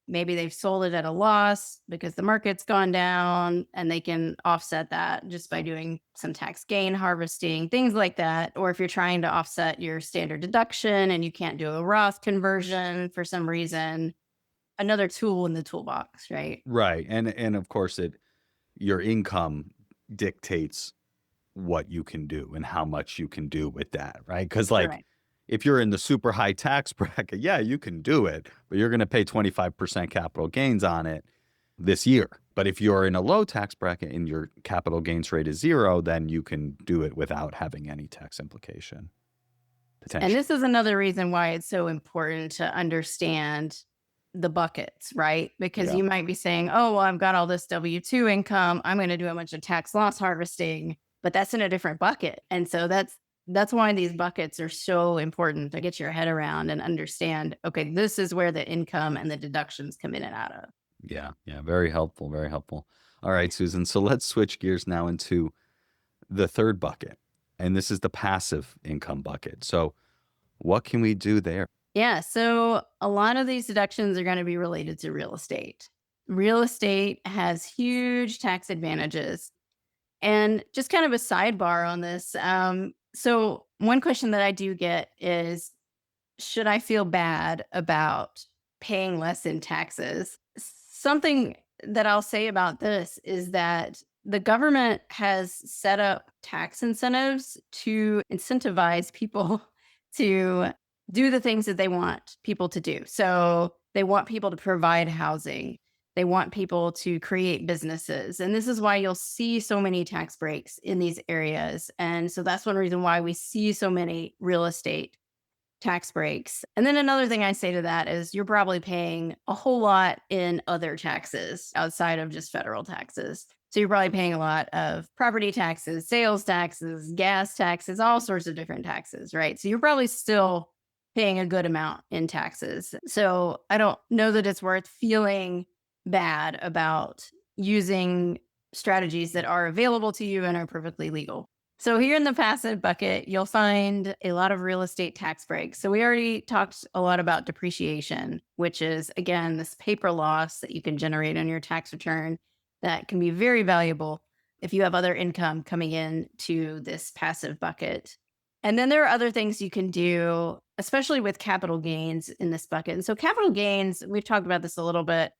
Maybe they've sold it at a loss because the market's gone down and they can offset that just by doing some tax gain harvesting, things like that. Or if you're trying to offset your standard deduction and you can't do a Roth conversion for some reason, another tool in the toolbox, right? right. And of course your income dictates what you can do and how much you can do with that, right? Because, like, Right. if you're in the super high tax bracket, yeah, you can do it, but you're going to pay 25% capital gains on it this year. But if you're in a low tax bracket and your capital gains rate is zero, then you can do it without having any tax implication. And potentially. this is another reason why it's so important to understand the buckets, right? Because Yeah. you might be saying, oh, well, I've got all this W 2 income. I'm going to do a bunch of tax loss harvesting, but that's in a different bucket. And so that's why these buckets are so important to get your head around and understand, okay, this is where the income and the deductions come in and out of. Yeah. Yeah. Very helpful. Very helpful. All right, Susan. So let's switch gears now into the third bucket. And this is the passive income bucket. So what can we do there? Yeah. So a lot of these deductions are going to be related to real estate. Real estate has huge tax advantages. And just kind of a sidebar on this. So, one question that I do get is, should I feel bad about paying less in taxes? Something that I'll say about this is that the government has set up tax incentives to incentivize people to do the things that they want people to do. So they want people to provide housing. They want people to create businesses. And this is why you'll see so many tax breaks in these areas. And so that's one reason why we see so many real estate tax breaks. And then another thing I say to that is you're probably paying a whole lot in other taxes outside of just federal taxes. So you're probably paying a lot of property taxes, sales taxes, gas taxes, all sorts of different taxes, right? So you're probably still paying a good amount in taxes. So I don't know that it's worth feeling bad about using strategies that are available to you and are perfectly legal. So here in the passive bucket, you'll find a lot of real estate tax breaks. So we already talked a lot about depreciation, which is again this paper loss that you can generate on your tax return that can be very valuable if you have other income coming in to this passive bucket. And then there are other things you can do, especially with capital gains in this bucket. And so capital gains, we've talked about this a little bit.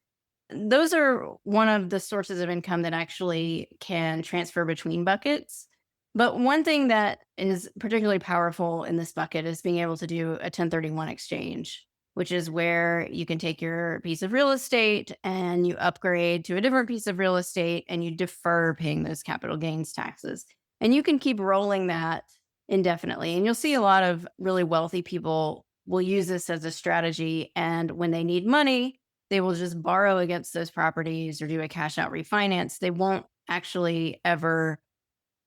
Those are one of the sources of income that actually can transfer between buckets. But one thing that is particularly powerful in this bucket is being able to do a 1031 exchange, which is where you can take your piece of real estate and you upgrade to a different piece of real estate and you defer paying those capital gains taxes. And you can keep rolling that indefinitely. And you'll see a lot of really wealthy people will use this as a strategy. And when they need money, they will just borrow against those properties or do a cash out refinance. They won't actually ever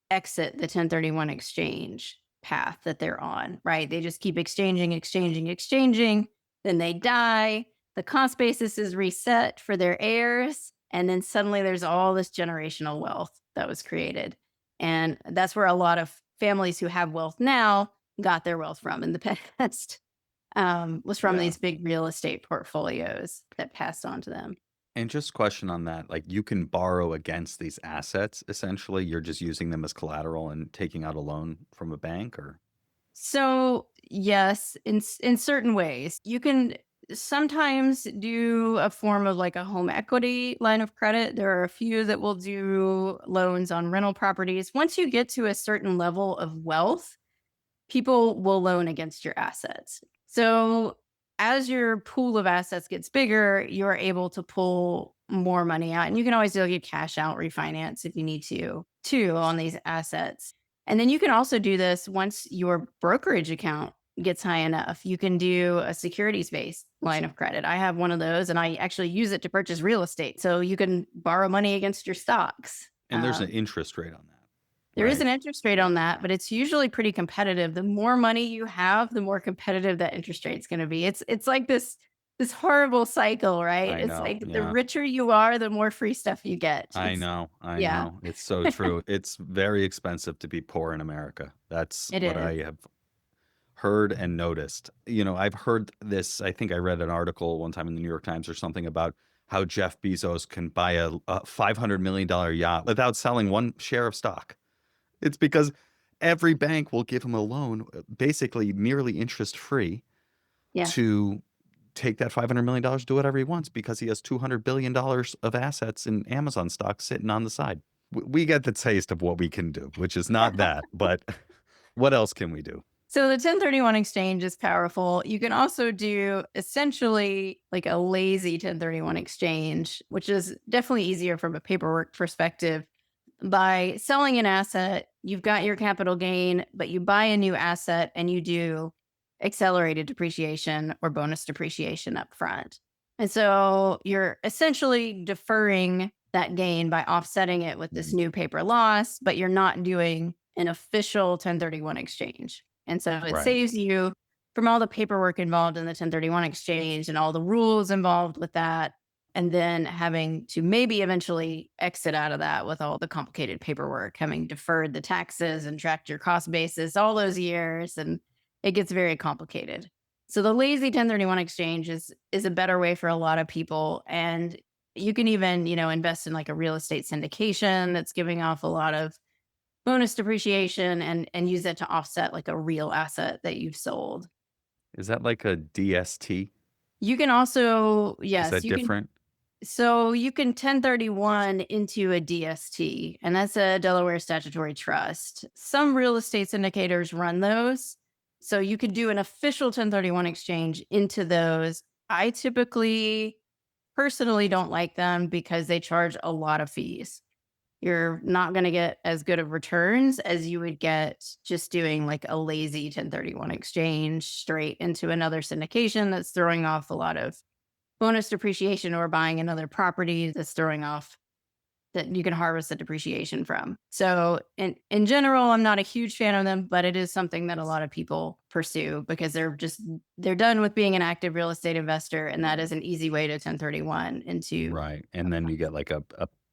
exit the 1031 exchange path that they're on, right? They just keep exchanging, exchanging, exchanging. Then they die. The cost basis is reset for their heirs. And then suddenly there's all this generational wealth that was created. And that's where a lot of families who have wealth now got their wealth from in the past, was from Yeah. these big real estate portfolios that passed on to them. And just question on that, like you can borrow against these assets essentially. You're just using them as collateral and taking out a loan from a bank or So, yes, in certain ways, you can sometimes do a form of like a home equity line of credit. There are a few that will do loans on rental properties. Once you get to a certain level of wealth, people will loan against your assets. So, as your pool of assets gets bigger, you're able to pull more money out. And you can always do like a cash out refinance if you need to, too, on these assets. And then you can also do this once your brokerage account gets high enough. You can do a securities based line of credit. I have one of those and I actually use it to purchase real estate. So you can borrow money against your stocks. and there's an interest rate on that, There is right? an interest rate Yeah. on that, but it's usually pretty competitive. The more money you have, the more competitive that interest rate's gonna be. It's like this horrible cycle, right? I It's know. like the Yeah. richer you are, the more free stuff you get. I It's know. I yeah, know. It's so true. It's very expensive to be poor in America. That's it what is. I have heard and noticed. I've heard this. I think I read an article one time in the New York Times or something about how Jeff Bezos can buy a $500 million yacht without selling one share of stock. It's because every bank will give him a loan, basically nearly interest free, Yeah. to take that $500 million, do whatever he wants because he has $200 billion of assets in Amazon stock sitting on the side. We get the taste of what we can do, which is not that, but what else can we do? So the 1031 exchange is powerful. You can also do essentially like a lazy 1031 exchange, which is definitely easier from a paperwork perspective. By selling an asset, you've got your capital gain, but you buy a new asset and you do accelerated depreciation or bonus depreciation up front. And so you're essentially deferring that gain by offsetting it with this Mhm. new paper loss, but you're not doing an official 1031 exchange. And so it Right. saves you from all the paperwork involved in the 1031 exchange and all the rules involved with that. And then having to maybe eventually exit out of that with all the complicated paperwork, having deferred the taxes and tracked your cost basis all those years. And it gets very complicated. So the lazy 1031 exchange is a better way for a lot of people. And you can even, invest in like a real estate syndication that's giving off a lot of bonus depreciation and use it to offset like a real asset that you've sold. Is that like a DST? You can also, Is yes, that you can. different? So you can 1031 into a DST, and that's a Delaware statutory trust. Some real estate syndicators run those. So you could do an official 1031 exchange into those. I typically personally don't like them because they charge a lot of fees. You're not going to get as good of returns as you would get just doing like a lazy 1031 exchange straight into another syndication that's throwing off a lot of bonus depreciation, or buying another property that's throwing off that you can harvest the depreciation from. So in general, I'm not a huge fan of them, but it is something that a lot of people pursue because they're done with being an active real estate investor, and that is an easy way to 1031 into. Right, and then you get like a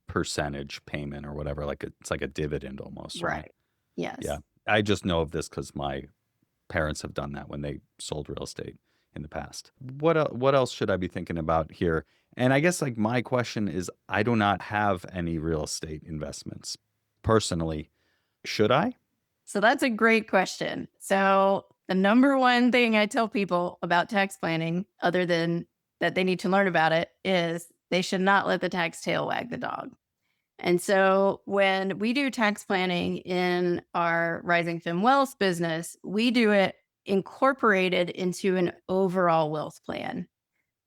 percentage payment or whatever, like it's like a dividend almost, right? Right. Yeah. Yes. I just know of this because my parents have done that when they sold real estate in the past. What else should I be thinking about here? And I guess, like, my question is, I do not have any real estate investments personally. Should I? So that's a great question. So the number one thing I tell people about tax planning, other than that they need to learn about it, is they should not let the tax tail wag the dog. And so when we do tax planning in our Rising Femme Wealth business, we do it incorporated into an overall wealth plan.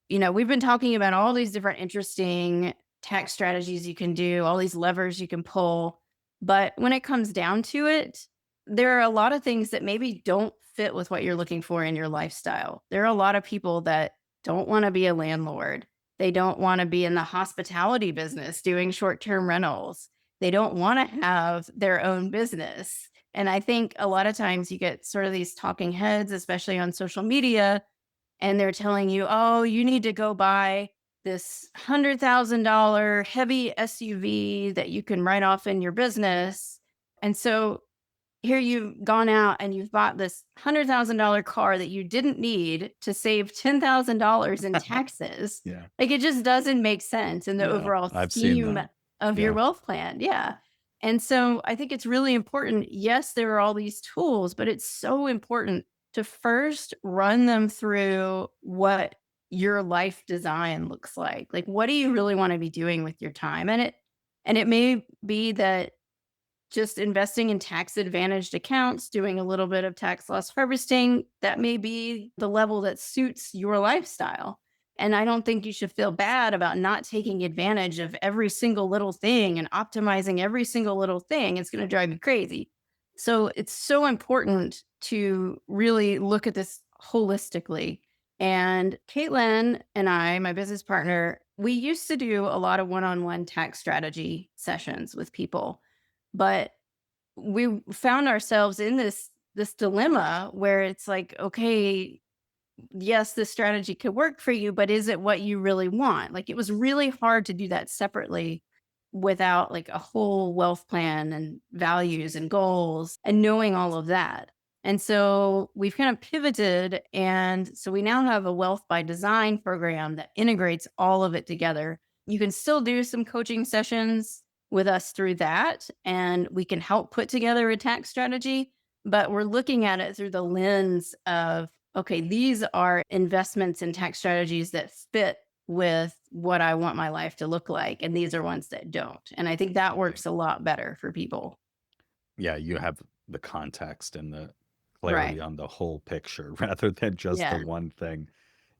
We've been talking about all these different interesting tax strategies you can do, all these levers you can pull. But when it comes down to it, there are a lot of things that maybe don't fit with what you're looking for in your lifestyle. There are a lot of people that don't want to be a landlord. They don't want to be in the hospitality business doing short term rentals. They don't want to have their own business. And I think a lot of times you get sort of these talking heads, especially on social media, and they're telling you, "Oh, you need to go buy this $100,000 heavy SUV that you can write off in your business." And so here you've gone out and you've bought this $100,000 car that you didn't need to save $10,000 in taxes. Yeah. Like, it just doesn't make sense in the Yeah, overall I've seen scheme that. of your Yeah. wealth plan. Yeah. And so I think it's really important. Yes, there are all these tools, but it's so important to first run them through what your life design looks like. Like, what do you really want to be doing with your time? And it may be that just investing in tax advantaged accounts, doing a little bit of tax loss harvesting, that may be the level that suits your lifestyle. And I don't think you should feel bad about not taking advantage of every single little thing and optimizing every single little thing. It's going to drive you crazy. So it's so important to really look at this holistically. And Caitlin and I, my business partner, we used to do a lot of one on one tax strategy sessions with people, but we found ourselves in this dilemma where it's like, okay, yes, this strategy could work for you, but is it what you really want? Like, it was really hard to do that separately without like a whole wealth plan and values and goals and knowing all of that. And so we've kind of pivoted. And so we now have a wealth by design program that integrates all of it together. You can still do some coaching sessions with us through that, and we can help put together a tax strategy, but we're looking at it through the lens of, okay, these are investments and tax strategies that fit with what I want my life to look like. And these are ones that don't. And I think that Right. works a lot better for people. Yeah, you have the context and the Right. clarity on the whole picture rather than just the Yeah. one thing.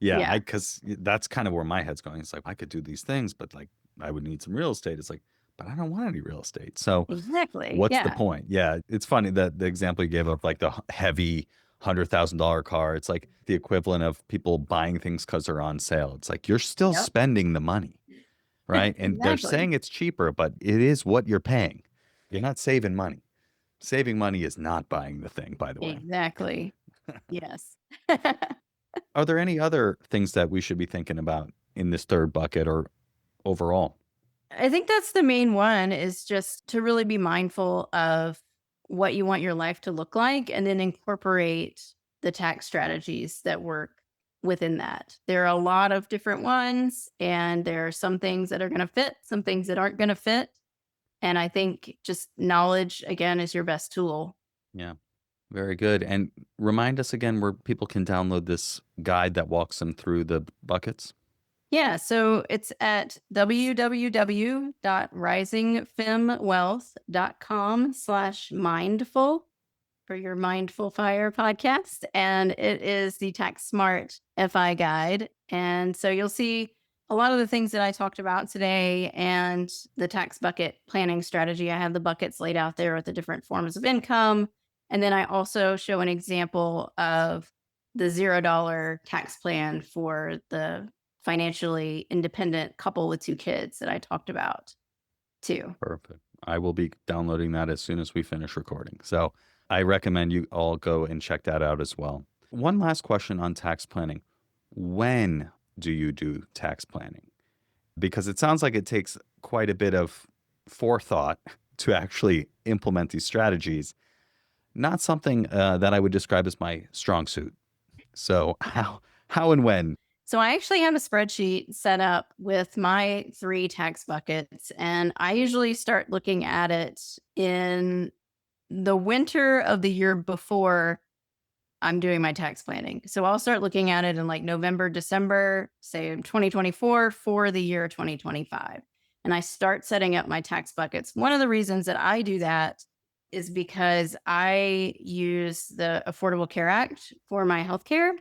Yeah, Yeah. 'cause that's kind of where my head's going. It's like, I could do these things, but, like, I would need some real estate. It's like, but I don't want any real estate. So Exactly. what's the Yeah. point? Yeah, it's funny that the example you gave of, like, the heavy $100,000 car. It's like the equivalent of people buying things because they're on sale. It's like you're still Yep. spending the money, right? And they're Exactly. saying it's cheaper, but it is what you're paying. You're not saving money. Saving money is not buying the thing, by the way. Exactly. Yes. Are there any other things that we should be thinking about in this third bucket or overall? I think that's the main one is just to really be mindful of what you want your life to look like and then incorporate the tax strategies that work within that. There are a lot of different ones and there are some things that are going to fit, some things that aren't going to fit. And I think just knowledge again is your best tool. Yeah, very good. And remind us again where people can download this guide that walks them through the buckets. Yeah, so it's at www.risingfemwealth.com/mindful for your Mindful Fire podcast. And it is the Tax Smart FI guide. And so you'll see a lot of the things that I talked about today and the tax bucket planning strategy. I have the buckets laid out there with the different forms of income. And then I also show an example of the $0 tax plan for the financially independent couple with two kids that I talked about too. Perfect. I will be downloading that as soon as we finish recording. So I recommend you all go and check that out as well. One last question on tax planning. When do you do tax planning? Because it sounds like it takes quite a bit of forethought to actually implement these strategies. Not something that I would describe as my strong suit. So how and when? So I actually have a spreadsheet set up with my 3 tax buckets, and I usually start looking at it in the winter of the year before I'm doing my tax planning. So I'll start looking at it in like November, December, say in 2024 for the year 2025. And I start setting up my tax buckets. One of the reasons that I do that is because I use the Affordable Care Act for my healthcare.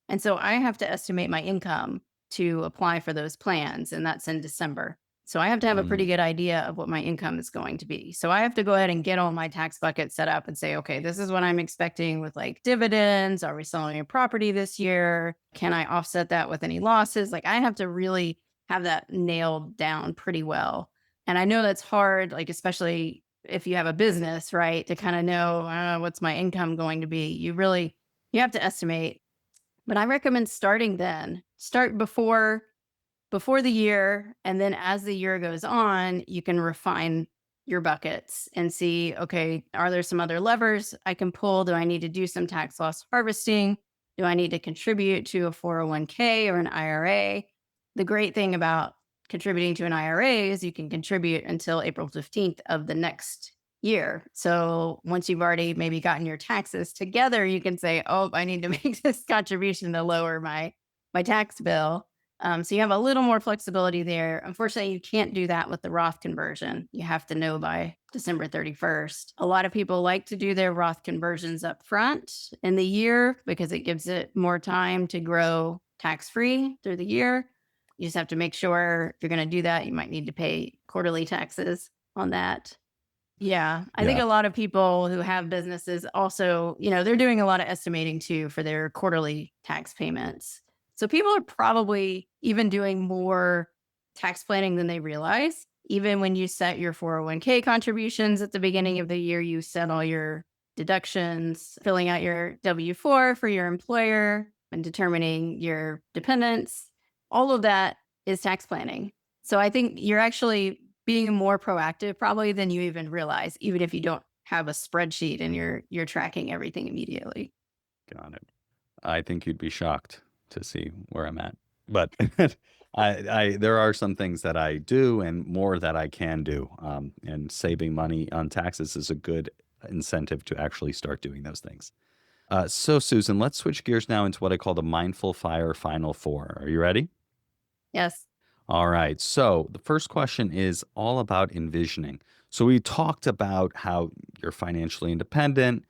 And so I have to estimate my income to apply for those plans. And that's in December. So I have to have a pretty Mm, good idea of what my income is going to be. So I have to go ahead and get all my tax buckets set up and say, okay, this is what I'm expecting with like dividends. Are we selling a property this year? Can I offset that with any losses? Like I have to really have that nailed down pretty well. And I know that's hard, like especially if you have a business, right? To kind of know what's my income going to be. You have to estimate. But I recommend starting then. Start before the year. And then as the year goes on, you can refine your buckets and see, okay, are there some other levers I can pull? Do I need to do some tax loss harvesting? Do I need to contribute to a 401k or an IRA? The great thing about contributing to an IRA is you can contribute until April 15th of the next year. So once you've already maybe gotten your taxes together, you can say, oh, I need to make this contribution to lower my tax bill. So you have a little more flexibility there. Unfortunately, you can't do that with the Roth conversion. You have to know by December 31st. A lot of people like to do their Roth conversions up front in the year because it gives it more time to grow tax free through the year. You just have to make sure if you're going to do that, you might need to pay quarterly taxes on that. Yeah, I think yeah. a lot of people who have businesses also, they're doing a lot of estimating too for their quarterly tax payments. So people are probably even doing more tax planning than they realize. Even when you set your 401k contributions at the beginning of the year, you set all your deductions, filling out your W 4 for your employer and determining your dependents. All of that is tax planning. So I think you're actually being more proactive probably than you even realize, even if you don't have a spreadsheet and you're tracking everything immediately. Got it. I think you'd be shocked to see where I'm at. But there are some things that I do and more that I can do. And saving money on taxes is a good incentive to actually start doing those things. So, Susan, let's switch gears now into what I call the Mindful Fire Final Four. Are you ready? Yes. All right. So the first question is all about envisioning. So we talked about how you're financially independent,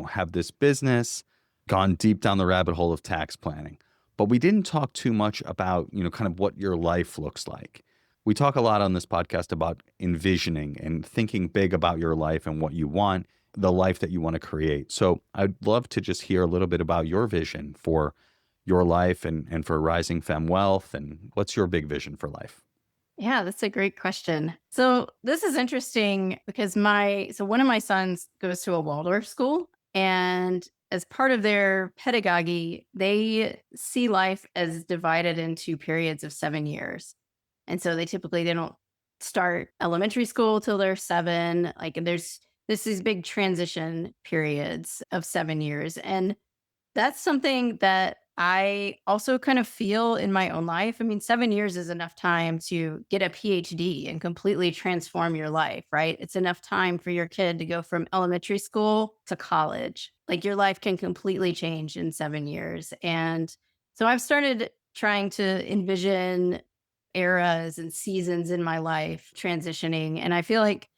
have this business, gone deep down the rabbit hole of tax planning. But we didn't talk too much about, kind of what your life looks like. We talk a lot on this podcast about envisioning and thinking big about your life and what you want. the life that you want to create. So I'd love to just hear a little bit about your vision for your life and for Rising Femme Wealth, and what's your big vision for life? Yeah, that's a great question. So this is interesting because one of my sons goes to a Waldorf school, and as part of their pedagogy, they see life as divided into periods of 7 years. And so they don't start elementary school till they're 7. Like, and there's these big transition periods of 7 years. And that's something that I also kind of feel in my own life. I mean, 7 years is enough time to get a PhD and completely transform your life, right? It's enough time for your kid to go from elementary school to college. Like, your life can completely change in 7 years. And so I've started trying to envision eras and seasons in my life transitioning. And I feel like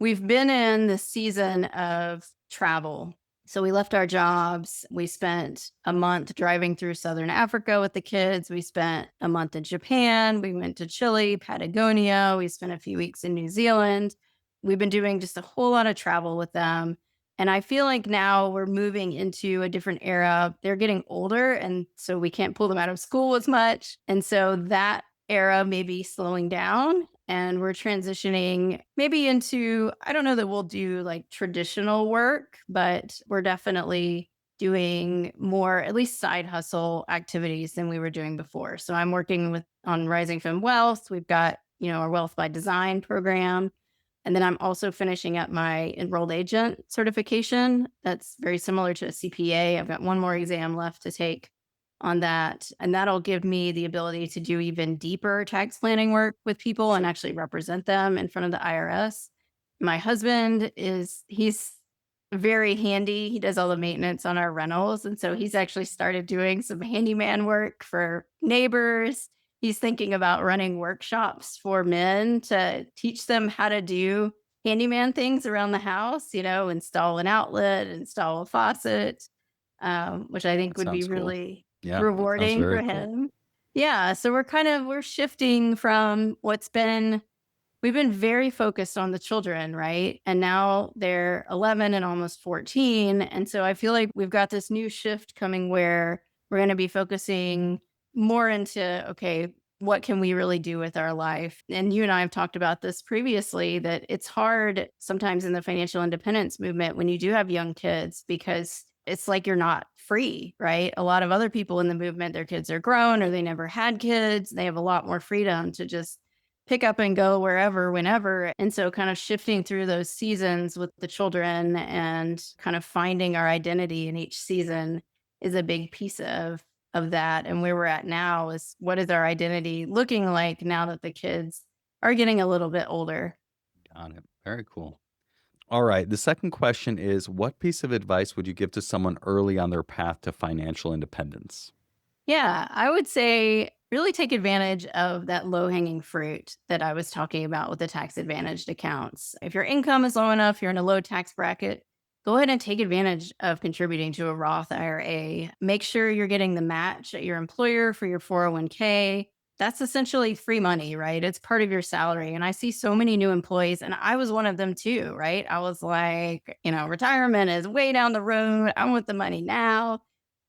we've been in the season of travel. So we left our jobs. We spent a month driving through Southern Africa with the kids. We spent a month in Japan. We went to Chile, Patagonia. We spent a few weeks in New Zealand. We've been doing just a whole lot of travel with them. And I feel like now we're moving into a different era. They're getting older. And so we can't pull them out of school as much. And so that era may be slowing down, and we're transitioning maybe into, I don't know that we'll do like traditional work, but we're definitely doing more, at least side hustle activities than we were doing before. So I'm working with on Rising Femme Wealth. We've got, our Wealth by Design program. And then I'm also finishing up my enrolled agent certification. That's very similar to a CPA. I've got one more exam left to take on that. And that'll give me the ability to do even deeper tax planning work with people and actually represent them in front of the IRS. My husband he's very handy. He does all the maintenance on our rentals. And so he's actually started doing some handyman work for neighbors. He's thinking about running workshops for men to teach them how to do handyman things around the house, install an outlet, install a faucet, which I think That would be sounds cool. really Yeah, that sounds rewarding very for cool. him. Yeah. So we're shifting from we've been very focused on the children, right? And now they're 11 and almost 14. And so I feel like we've got this new shift coming where we're going to be focusing more into, okay, what can we really do with our life? And you and I have talked about this previously, that it's hard sometimes in the financial independence movement when you do have young kids, because it's like you're not free, right? A lot of other people in the movement, their kids are grown or they never had kids. They have a lot more freedom to just pick up and go wherever, whenever. And so kind of shifting through those seasons with the children and kind of finding our identity in each season is a big piece of that. And where we're at now is, what is our identity looking like now that the kids are getting a little bit older? Got it. Very cool. All right. The second question is, what piece of advice would you give to someone early on their path to financial independence? Yeah, I would say really take advantage of that low hanging fruit that I was talking about with the tax advantaged accounts. If your income is low enough, you're in a low tax bracket, go ahead and take advantage of contributing to a Roth IRA. Make sure you're getting the match at your employer for your 401k. That's essentially free money, right? It's part of your salary. And I see so many new employees, and I was one of them too, right? I was like, retirement is way down the road. I want the money now.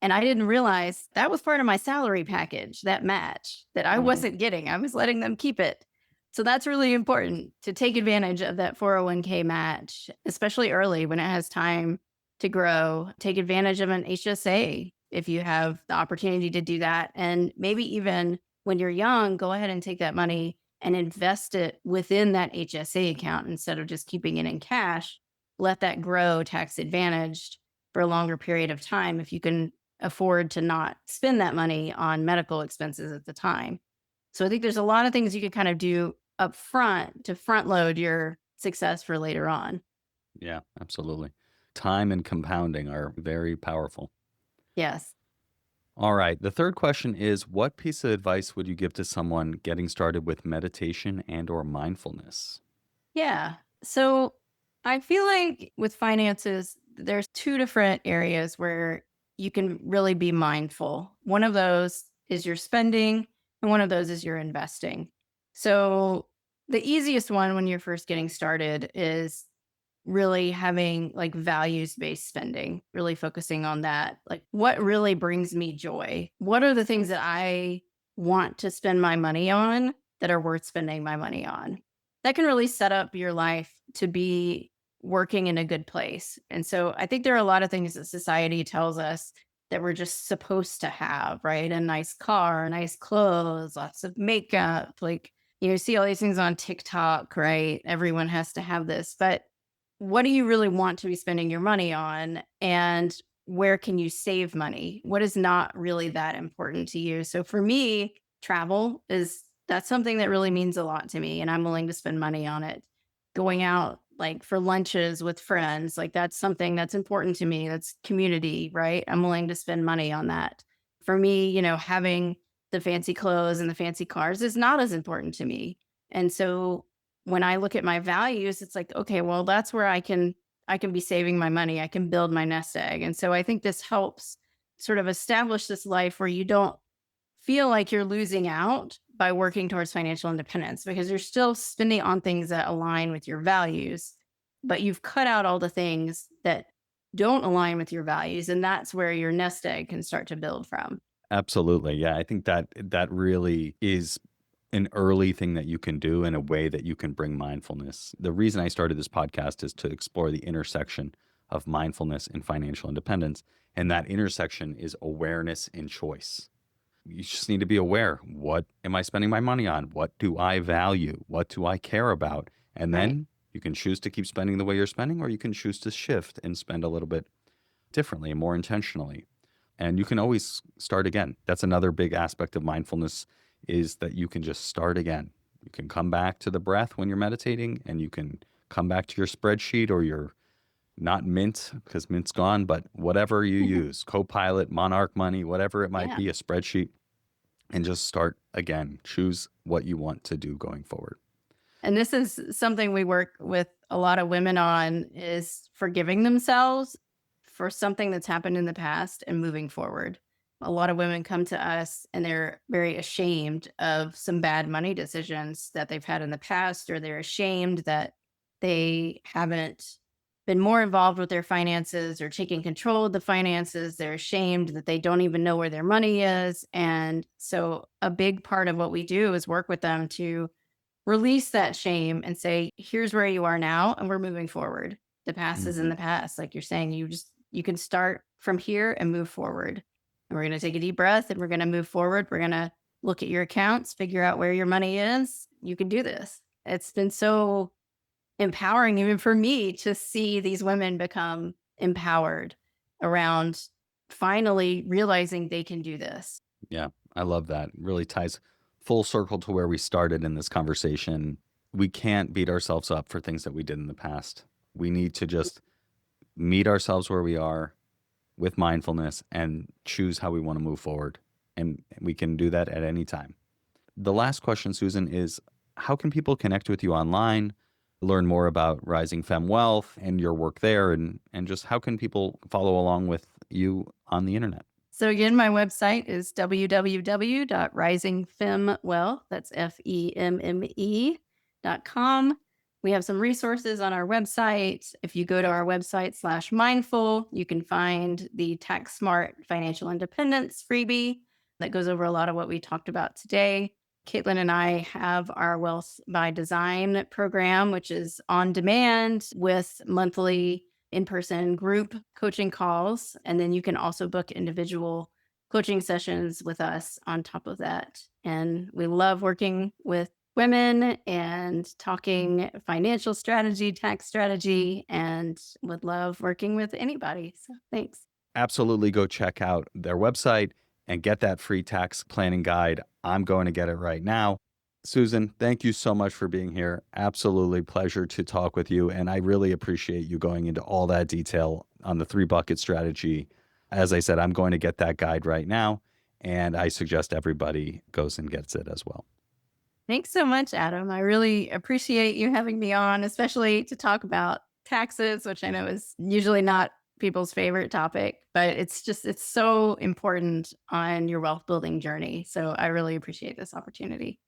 And I didn't realize that was part of my salary package, that match that I Mhm. wasn't getting. I was letting them keep it. So that's really important to take advantage of that 401k match, especially early when it has time to grow. Take advantage of an HSA if you have the opportunity to do that. And maybe even when you're young, go ahead and take that money and invest it within that HSA account instead of just keeping it in cash. Let that grow tax advantaged for a longer period of time if you can afford to not spend that money on medical expenses at the time. So I think there's a lot of things you can kind of do up front to front load your success for later on. Yeah, absolutely. Time and compounding are very powerful. Yes. All right. The third question is, what piece of advice would you give to someone getting started with meditation and or mindfulness? Yeah. So I feel like with finances, there's two different areas where you can really be mindful. One of those is your spending, and one of those is your investing. So the easiest one when you're first getting started is really having like values based spending, really focusing on that. Like, what really brings me joy? What are the things that I want to spend my money on that are worth spending my money on? That can really set up your life to be working in a good place. And so I think there are a lot of things that society tells us that we're just supposed to have, right? A nice car, nice clothes, lots of makeup. Like, you see all these things on TikTok, right? Everyone has to have this. But what do you really want to be spending your money on? And where can you save money? What is not really that important to you? So for me, travel is that's something that really means a lot to me. And I'm willing to spend money on it. Going out like for lunches with friends, like that's something that's important to me. That's community, right? I'm willing to spend money on that. For me, having the fancy clothes and the fancy cars is not as important to me. And so when I look at my values, it's like, okay, well, that's where I can be saving my money. I can build my nest egg. And so I think this helps sort of establish this life where you don't feel like you're losing out by working towards financial independence because you're still spending on things that align with your values, but you've cut out all the things that don't align with your values. And that's where your nest egg can start to build from. Absolutely. Yeah, I think that really is an early thing that you can do in a way that you can bring mindfulness. The reason I started this podcast is to explore the intersection of mindfulness and financial independence. And that intersection is awareness and choice. You just need to be aware. What am I spending my money on? What do I value? What do I care about? And Right. then you can choose to keep spending the way you're spending, or you can choose to shift and spend a little bit differently and more intentionally. And you can always start again. That's another big aspect of mindfulness is that you can just start again. You can come back to the breath when you're meditating, and you can come back to your spreadsheet or your not Mint because Mint's gone, but whatever you use, Copilot, Monarch Money, whatever it might Yeah. be, a spreadsheet, and just start again. Choose what you want to do going forward. And this is something we work with a lot of women on is forgiving themselves for something that's happened in the past and moving forward. A lot of women come to us and they're very ashamed of some bad money decisions that they've had in the past, or they're ashamed that they haven't been more involved with their finances or taking control of the finances. They're ashamed that they don't even know where their money is. And so, a big part of what we do is work with them to release that shame and say, here's where you are now, and we're moving forward. The past is in Mhm. the past. Like you're saying, you can start from here and move forward. And we're going to take a deep breath and we're going to move forward. We're going to look at your accounts, figure out where your money is. You can do this. It's been so empowering, even for me, to see these women become empowered around finally realizing they can do this. Yeah, I love that. Really ties full circle to where we started in this conversation. We can't beat ourselves up for things that we did in the past. We need to just meet ourselves where we are with mindfulness and choose how we want to move forward. And we can do that at any time. The last question, Susan, is how can people connect with you online, learn more about Rising Femme Wealth and your work there, and just how can people follow along with you on the internet? So again, my website is www.risingfemwealth. That's FEMME.com. We have some resources on our website. If you go to our website /mindful, you can find the Tax Smart Financial Independence freebie that goes over a lot of what we talked about today. Caitlin and I have our Wealth by Design program, which is on demand with monthly in person group coaching calls. And then you can also book individual coaching sessions with us on top of that. And we love working with women and talking financial strategy, tax strategy, and would love working with anybody. So thanks. Absolutely go check out their website and get that free tax planning guide. I'm going to get it right now. Susan, thank you so much for being here. Absolutely pleasure to talk with you. And I really appreciate you going into all that detail on the three bucket strategy. As I said, I'm going to get that guide right now. And I suggest everybody goes and gets it as well. Thanks so much, Adam. I really appreciate you having me on, especially to talk about taxes, which I know is usually not people's favorite topic, but it's so important on your wealth building journey. So I really appreciate this opportunity.